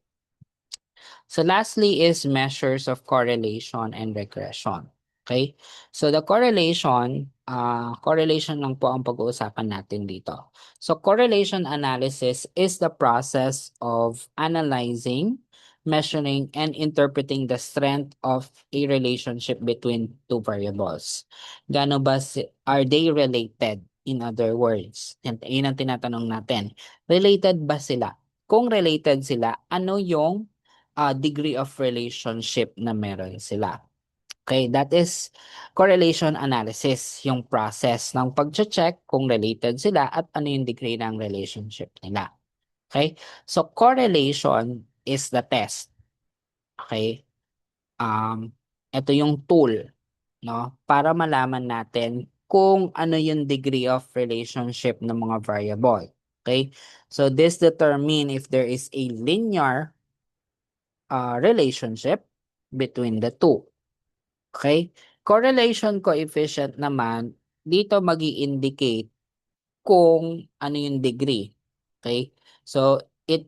S1: So lastly is measures of correlation and regression. Okay? So the correlation lang po ang pag-uusapan natin dito. So correlation analysis is the process of analyzing, measuring, and interpreting the strength of a relationship between two variables. Gaano ba are they related? In other words, yun ang tinatanong natin. Related ba sila? Kung related sila, ano yung degree of relationship na meron sila? Okay, that is correlation analysis, yung process ng pag-check kung related sila at ano yung degree ng relationship nila. Okay? So correlation is the test. Okay? Ito yung tool, no? Para malaman natin kung ano yung degree of relationship ng mga variable. Okay? So this determine if there is a linear relationship between the two. Okay? Correlation coefficient naman, dito mag indicate kung ano yung degree. Okay? So, it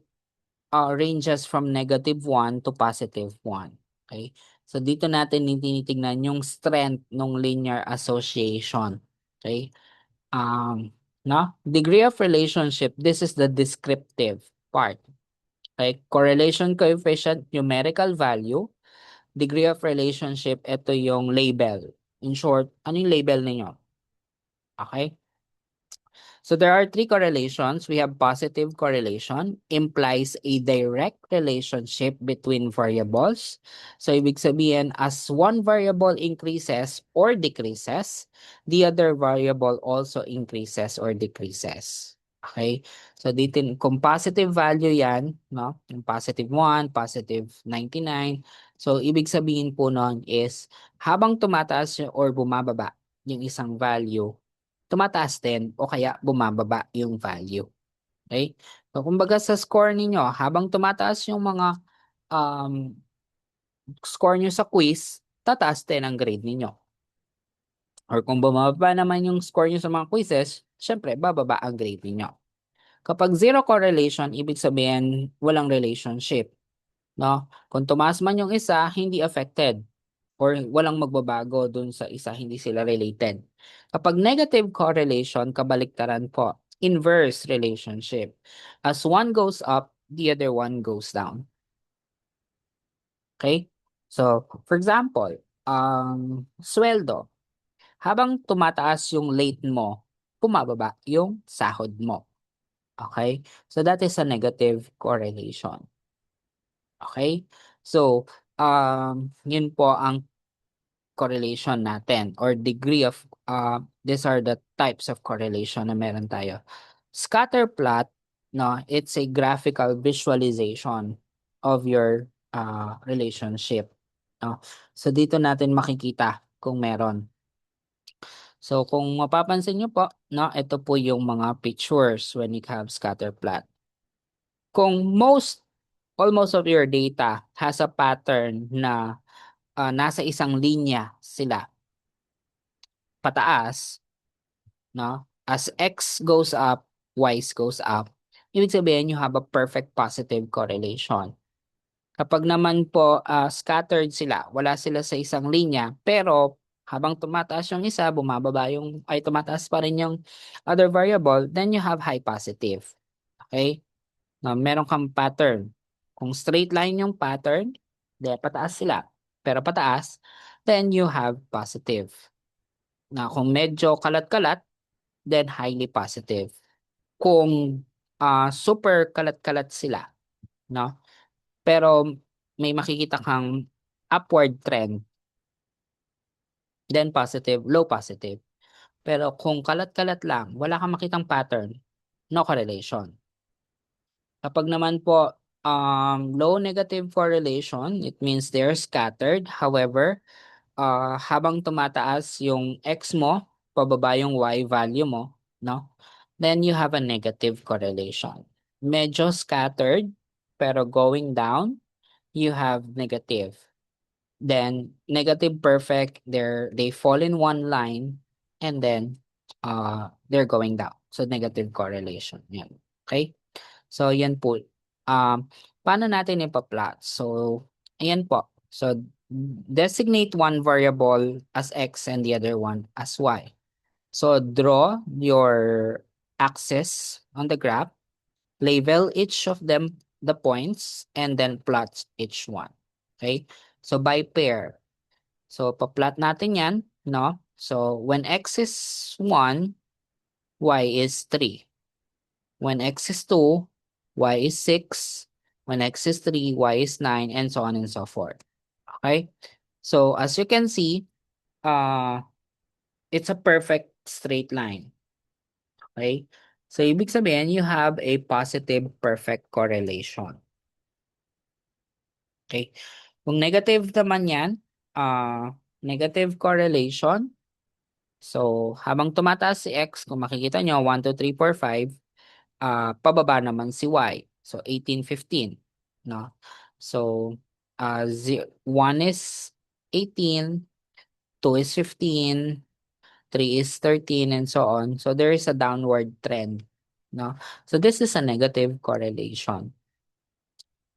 S1: ranges from -1 to +1. Okay? So, dito natin tinitingnan yung strength ng linear association. Okay? No? Degree of relationship, this is the descriptive part. Okay? Correlation coefficient, numerical value. Degree of relationship, ito yung label. In short, ano yung label ninyo? Okay? So there are three correlations. We have positive correlation, implies a direct relationship between variables. So ibig sabihin, as one variable increases or decreases, the other variable also increases or decreases. Okay? So dito, kung positive value yan, no? Yung +1, +99. So ibig sabihin po nun is, habang tumataas or bumababa yung isang value, tumataas din o kaya bumababa yung value. Okay? So, kumbaga sa score ninyo, habang tumataas yung mga um, score nyo sa quiz, tataas din ang grade ninyo. Or kung bumababa naman yung score nyo sa mga quizzes, syempre, bababa ang grade ninyo. Kapag zero correlation, ibig sabihin, walang relationship. No? Kung tumaas man yung isa, hindi affected or walang magbabago dun sa isa, hindi sila related. Kapag negative correlation, kabaliktaran po, inverse relationship. As one goes up, the other one goes down. Okay? So, for example, sweldo. Habang tumataas yung late mo, bumababa yung sahod mo. Okay? So, that is a negative correlation. Okay? So, yun po ang correlation natin or degree of these are the types of correlation na meron tayo. Scatter plot, no, it's a graphical visualization of your relationship, no. So dito natin makikita kung meron. So kung mapapansin niyo po, no, ito po yung mga pictures when you have scatter plot. Kung almost of your data has a pattern na nasa isang linya sila pataas, no? As X goes up, Y goes up. Ibig sabihin, you have a perfect positive correlation. Kapag naman po scattered sila, wala sila sa isang linya, pero habang tumataas yung isa, tumataas pa rin yung other variable, then you have high positive. Okay? Na meron kang pattern. Kung straight line yung pattern, then pataas sila. Pero pataas, then you have positive. Na kung medyo kalat-kalat, then highly positive. Kung super kalat-kalat sila, no? Pero may makikita kang upward trend, then positive, low positive. Pero kung kalat-kalat lang, wala kang makitang pattern, no correlation. Kapag naman po low negative correlation, it means they're scattered. However, habang tumataas yung x mo, pababa yung y value mo, no? Then you have a negative correlation. Medyo scattered, pero going down, you have negative. Then negative perfect, they fall in one line and then they're going down. So negative correlation. Yan. Okay? So yan po. Paano natin ipa-plot? So ayan po. So designate one variable as x and the other one as y. So draw your axis on the graph, label each of them the points, and then plot each one. Okay? So by pair. So pa-plot natin yan, no? So when x is 1, y is 3. When x is 2, y is 6. When x is 3, y is 9, and so on and so forth. Okay? So as you can see, uh, it's a perfect straight line. Okay? So ibig sabihin, you have a positive perfect correlation. Okay? Kung negative naman yan, negative correlation. So habang tumataas si x, kung makikita nyo, 1, 2, 3, 4, 5, pababa naman si y. So 18, 15. No? So 1 is 18, 2 is 15, 3 is 13, and so on. So there is a downward trend. No? So this is a negative correlation.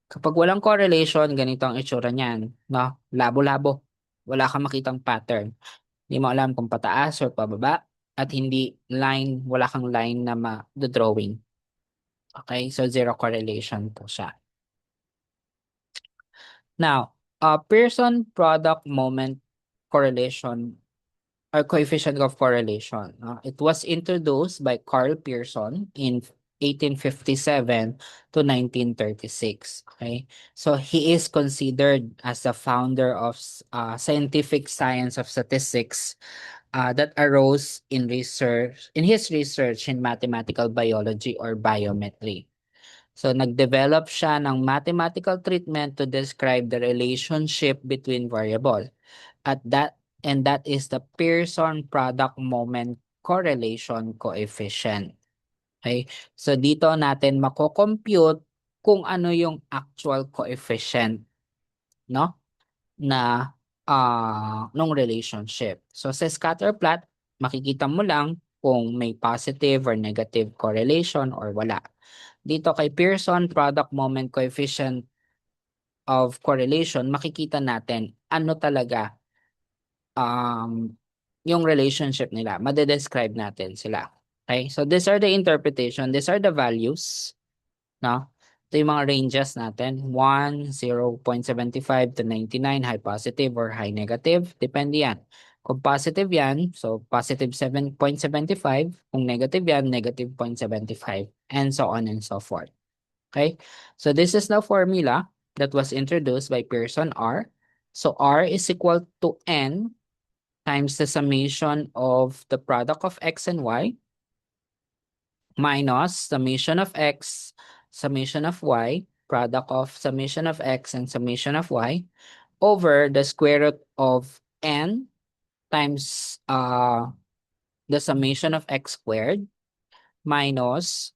S1: Kapag walang correlation, ganito ang itsura niyan. No? Labo-labo. Wala kang makitang pattern. Hindi mo alam kung pataas or pababa. At hindi line, wala kang line na ma-drawing. Okay? So zero correlation po siya. Now, Pearson product moment correlation or coefficient of correlation. It was introduced by Carl Pearson in 1857 to 1936. Okay, so he is considered as the founder of scientific science of statistics that arose in his research in mathematical biology or biometry. So nag-develop siya ng mathematical treatment to describe the relationship between variable. At that is the Pearson product moment correlation coefficient. Okay? So dito natin mako-compute kung ano yung actual coefficient, no? Na nung relationship. So sa scatter plot, makikita mo lang kung may positive or negative correlation or wala. Dito kay Pearson product moment coefficient of correlation, makikita natin ano talaga um, yung relationship nila. Madedescribe natin sila. Okay? So these are the interpretation. These are the values. No? Ito yung mga ranges natin. 1, 0.75 to 99, high positive or high negative. Depende yan. Kung positive yan, so positive 7.75. Kung negative yan, negative 0.75. And so on and so forth. Okay? So this is the formula that was introduced by Pearson R. So R is equal to N times the summation of the product of x and y minus summation of x, summation of y, product of summation of x and summation of y over the square root of n times the summation of x squared minus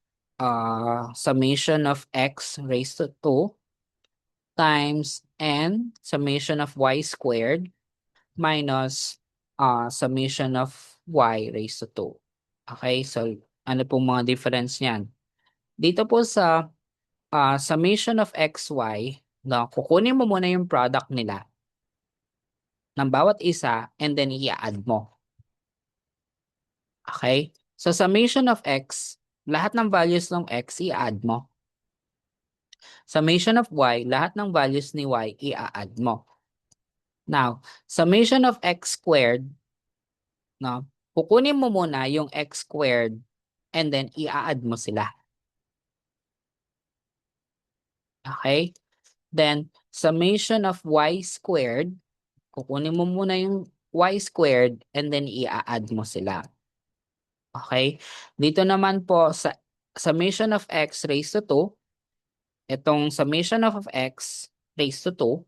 S1: summation of x raised to 2 times n summation of y squared minus summation of y raised to 2. Okay, so ano pong mga difference niyan? Dito po sa summation of xy, no, kukunin mo muna yung product nila ng bawat isa and then i-add mo. Okay? So summation of x, lahat ng values ng x i-add mo. Summation of y, lahat ng values ni y i-add mo. Now, summation of x squared, no? Kukunin mo muna yung x squared and then i-add mo sila. Okay? Then, summation of y squared, kukunin mo muna yung y squared and then i-add mo sila. Okay? Dito naman po sa summation of x raised to 2, itong summation of x raised to 2,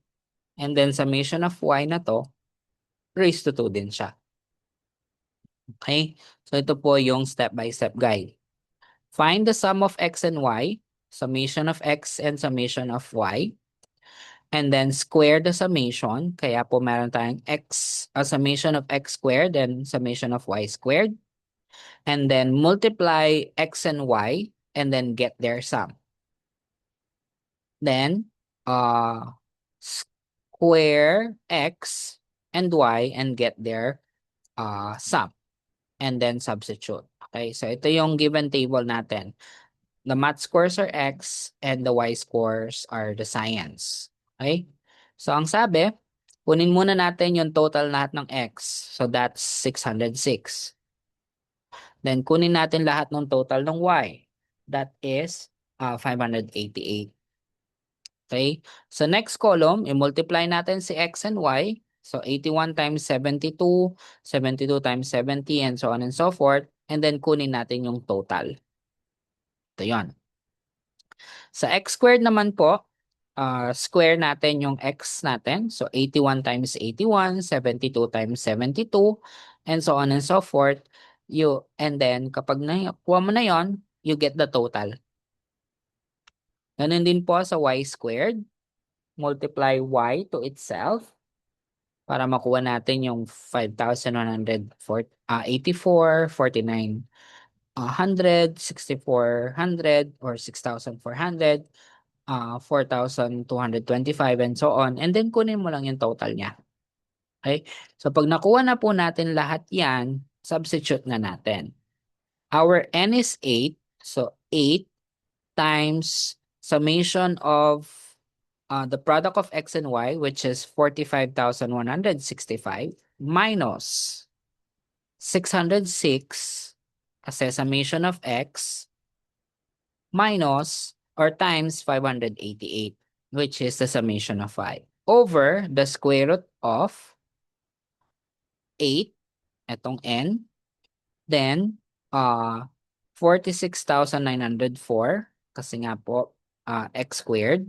S1: and then summation of y na to, raised to 2 din siya. Okay? So ito po yung step-by-step guide. Find the sum of x and y, summation of x and summation of y, and then square the summation. Kaya po meron tayong summation of x squared and summation of y squared. And then multiply x and y, and then get their sum. Then, square x and y and get their sum. And then substitute. Okay, so ito yung given table natin. The math scores are x and the y scores are the science. Okay? So ang sabi, kunin muna natin yung total lahat ng x. So that's 606. Then kunin natin lahat ng total ng y. That is 588. Okay? So next column, i-multiply natin si x and y. So 81 times 72, 72 times 70, and so on and so forth. And then kunin natin yung total. Ito yun. Sa x squared naman po, square natin yung x natin. So 81 times 81, 72 times 72, and so on and so forth. And then kapag nakuha mo na yon, you get the total. Ganun din po sa y squared. Multiply y to itself para makuha natin yung 5,184, 4,900, 6,400, or 6,400, 4,225, and so on. And then kunin mo lang yung total niya. Okay? So pag nakuha na po natin lahat yan, substitute na natin. Our n is 8. So 8 times summation of the product of x and y, which is 45,165, minus 606 kasi summation of x, minus or times 588, which is the summation of y, over the square root of 8, etong n, then 46,904, kasi nga po x squared,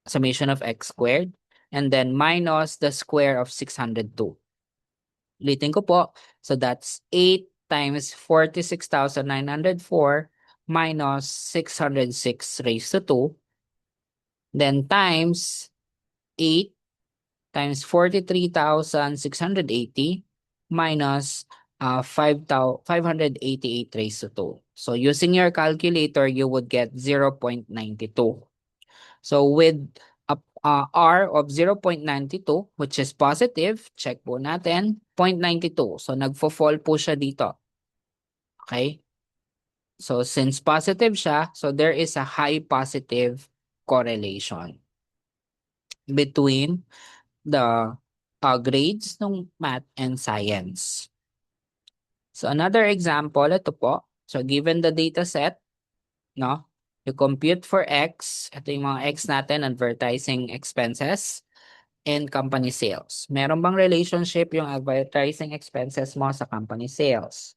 S1: summation of x squared, and then minus the square of 602. Ulitin ko po. So that's 8 times 46,904 minus 606 raised to 2. Then times 8 times 43,680 minus 588 raised to 2. So using your calculator, you would get 0.92. So with R of 0.92, which is positive, check po natin, 0.92. So nagfo-fall po siya dito. Okay? So since positive siya, so there is a high positive correlation between the grades ng math and science. So another example, ito po. So given the data set, no? You compute for X, ito yung mga X natin, advertising expenses and company sales. Meron bang relationship yung advertising expenses mo sa company sales?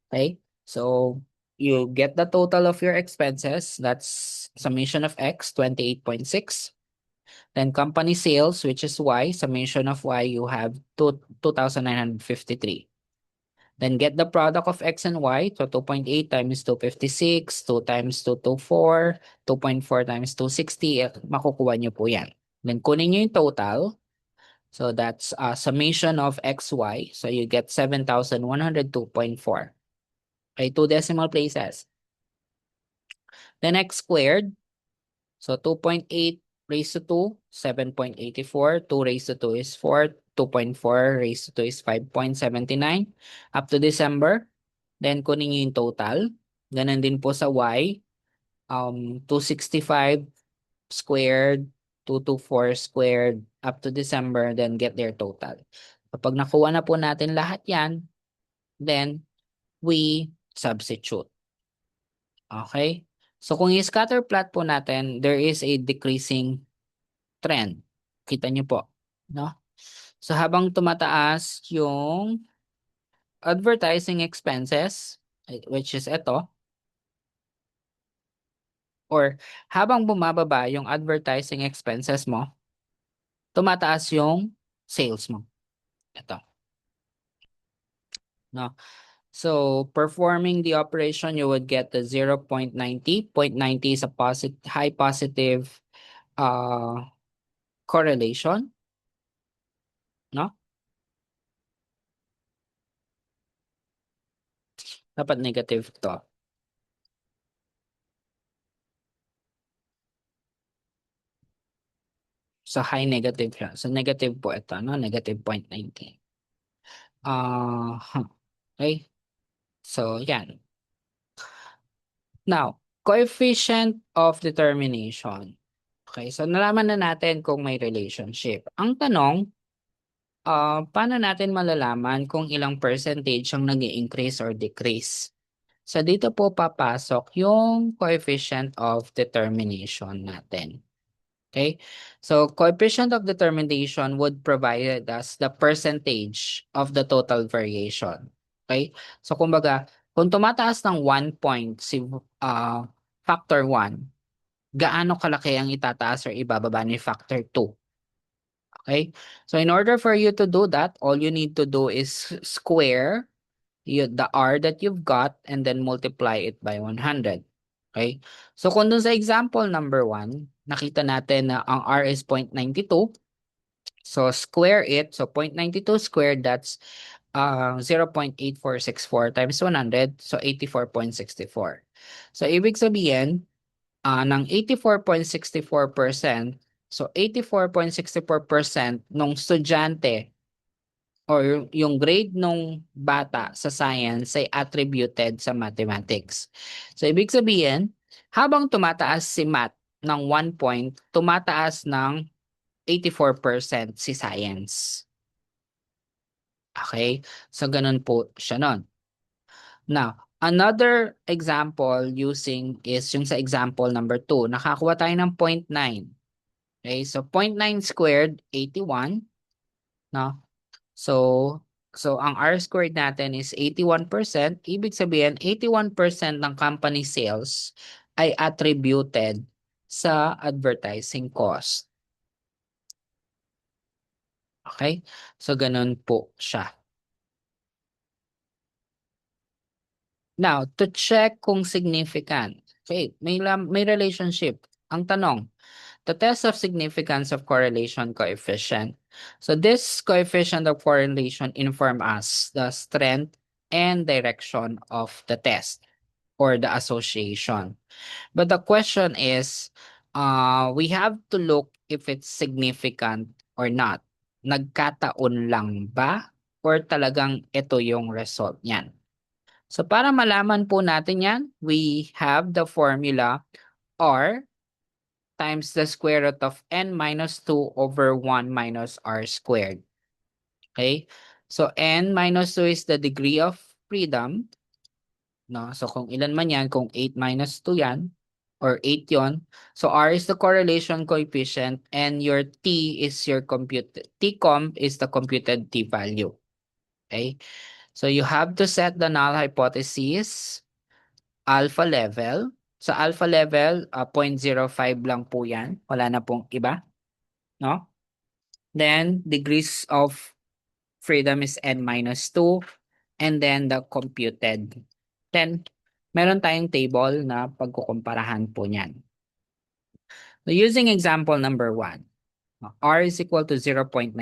S1: Okay? So you get the total of your expenses. That's summation of X, 28.6. Then company sales, which is Y, summation of Y, you have 2,953. Then get the product of X and Y. So 2.8 times 256, 2 times 224, 2.4 times 260. Makukuha nyo po yan. Then kunin nyo yung total. So that's summation of XY. So you get 7,102.4. Okay, 2 decimal places. Then X squared. So 2.8 raised to 2, 7.84. 2 raised to 2 is 4. 2.4 raised to 2 is 5.79. Up to December. Then kunin nyo yung total. Ganun din po sa Y. 265 squared, 224 squared, up to December, then get their total. Kapag nakuha na po natin lahat yan, then we substitute. Okay? So kung i-scatter plot po natin, there is a decreasing trend. Kita nyo po. No? So habang tumataas yung advertising expenses, which is ito, or habang bumababa yung advertising expenses mo, tumataas yung sales mo. Ito, no? So, performing the operation, you would get the 0.90. 0.90 is a high positive uh, correlation, no? Dapat negative to. So, high negative siya. So, negative po ito, no? Negative 0.90. Okay. So, yan. Now, coefficient of determination. Okay, so nalaman na natin kung may relationship. Ang tanong, paano natin malalaman kung ilang percentage ang nag increase or decrease? So dito po papasok yung coefficient of determination natin. Okay? So coefficient of determination would provide us the percentage of the total variation. Okay? So kumbaga, kung tumataas ng 1 point si factor 1, gaano kalaki ang itataas or ibababa ni factor 2? Okay? So in order for you to do that, all you need to do is square the R that you've got and then multiply it by 100. Okay? So kung dun sa example number 1, nakita natin na ang R is 0.92. So square it. So 0.92 squared, that's 0.8464 times 100. So 84.64. So ibig sabihin, ng 84.64%, so 84.64% nung estudyante or yung grade nung bata sa science ay attributed sa mathematics. So, ibig sabihin, habang tumataas si math ng 1 point, tumataas ng 84% si science. Okay? So, ganun po siya nun. Now, another example using is yung sa example number 2. Nakakuha tayo ng 0.9. Okay? So, 0.9 squared, 81. No? So, ang R squared natin is 81%. Ibig sabihin, 81% ng company sales ay attributed sa advertising cost. Okay? So, ganun po siya. Now, to check kung significant. Okay, may relationship. Ang tanong, the test of significance of correlation coefficient. So this coefficient of correlation inform us the strength and direction of the test or the association. But the question is, we have to look if it's significant or not. Nagkataon lang ba or talagang ito yung result niyan? So para malaman po natin yan, we have the formula R times the square root of n minus 2 over 1 minus r squared. Okay? So, n minus 2 is the degree of freedom. No? So, kung ilan man yan, kung 8 minus 2 yan, or 8 yon. So, r is the correlation coefficient and your t is your computed, t-comp is the computed t-value. Okay? So, you have to set the null hypothesis alpha level. Sa alpha level, 0.05 lang po yan. Wala na pong iba. No? Then, degrees of freedom is n minus 2. And then, the computed. Then, meron tayong table na pagkukumparahan po niyan. So, using example number 1, R is equal to 0.92.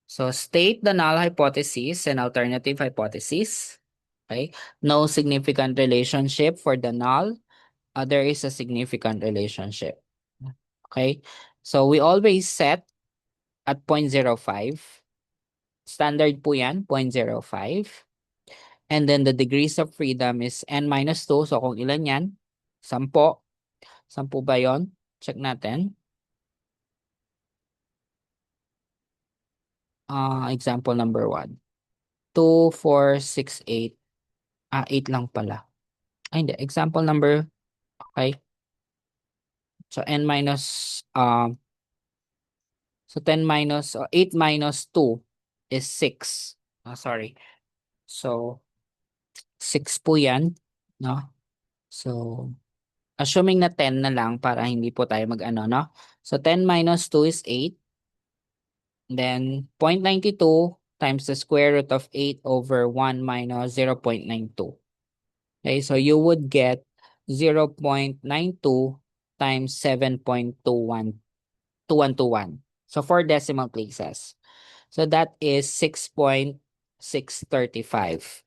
S1: So, state the null hypothesis and alternative hypothesis. Okay? No significant relationship for the null. There is a significant relationship. Okay? So, we always set at 0.05. Standard po yan, 0.05. And then the degrees of freedom is n minus 2. So, kung ilan yan? 10. 10 ba yun? Check natin. Example number 1. 2, 4, 6, 8. 8 lang pala. Ay, hindi. Example number, okay. So, n minus, so 10 minus, 8 minus 2 is 6. Sorry. So, 6 po yan. No? So, Assuming na 10 na lang para hindi po tayo mag-ano, no? So 10 minus 2 is 8. Then 0.92 times the square root of 8 over 1 minus 0.92. Okay, so you would get 0.92 times 7.212121. So 4 decimal places. So that is 6.635.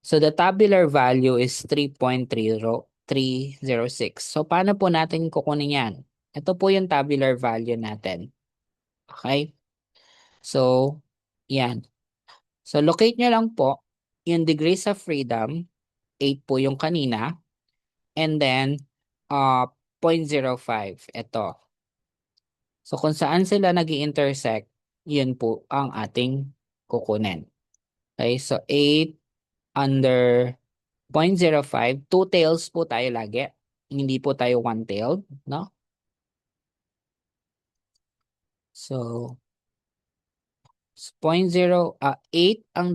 S1: So the tabular value is 3.306. So paano po natin kukunin yan? Ito po yung tabular value natin. Okay? So, yan. So locate nyo lang po yung degrees of freedom, 8 po yung kanina, and then uh, 0.05, ito. So kung saan sila nag intersect yun po ang ating kukunin. Okay, so 8 under 0.05, two tails po tayo lagi. Hindi po tayo one-tailed, no? So, 8 ang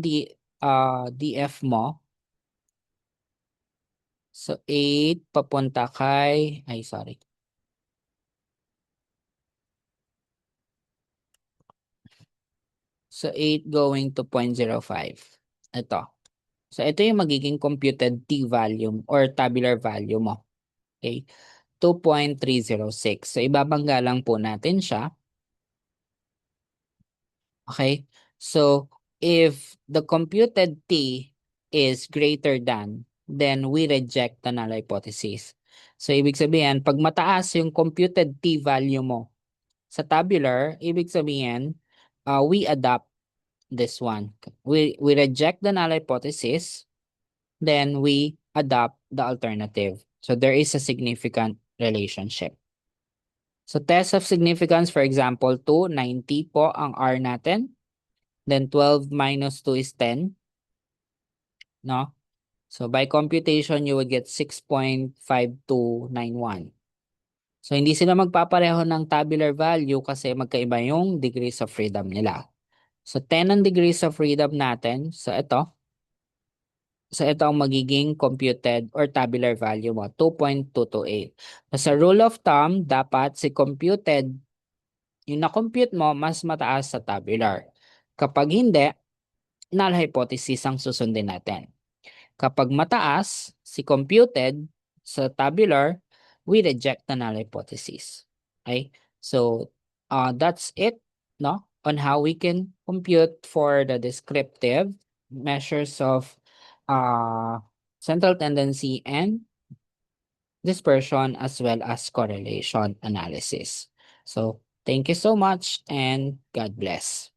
S1: DF mo. So, 8 papunta kay, ay sorry. So, 8 going to 0.05. Ito. So, ito yung magiging computed t-value or tabular value mo. Okay? 2.306. So, ibabangga lang po natin siya. Okay? So, if the computed t is greater than, then we reject the null hypothesis. So, ibig sabihin, pag mataas yung computed t value mo sa tabular, ibig sabihin, we adopt this one. We reject the null hypothesis, then we adopt the alternative. So, there is a significant relationship. So, test of significance, for example, 90 po ang R natin. Then 12 minus 2 is 10, no? So by computation, you would get 6.5291. So hindi sila magpapareho ng tabular value kasi magkaiba yung degrees of freedom nila. So 10 ang degrees of freedom natin. So ito. So ito ang magiging computed or tabular value mo, 2.228. Sa rule of thumb, dapat si computed, yung na-compute mo, mas mataas sa tabular. Kapag hindi, null hypothesis ang susundin natin. Kapag mataas, si computed sa tabular, we reject the null hypothesis. Okay? So, that's it, no? On how we can compute for the descriptive measures of central tendency and dispersion as well as correlation analysis. So, thank you so much and God bless.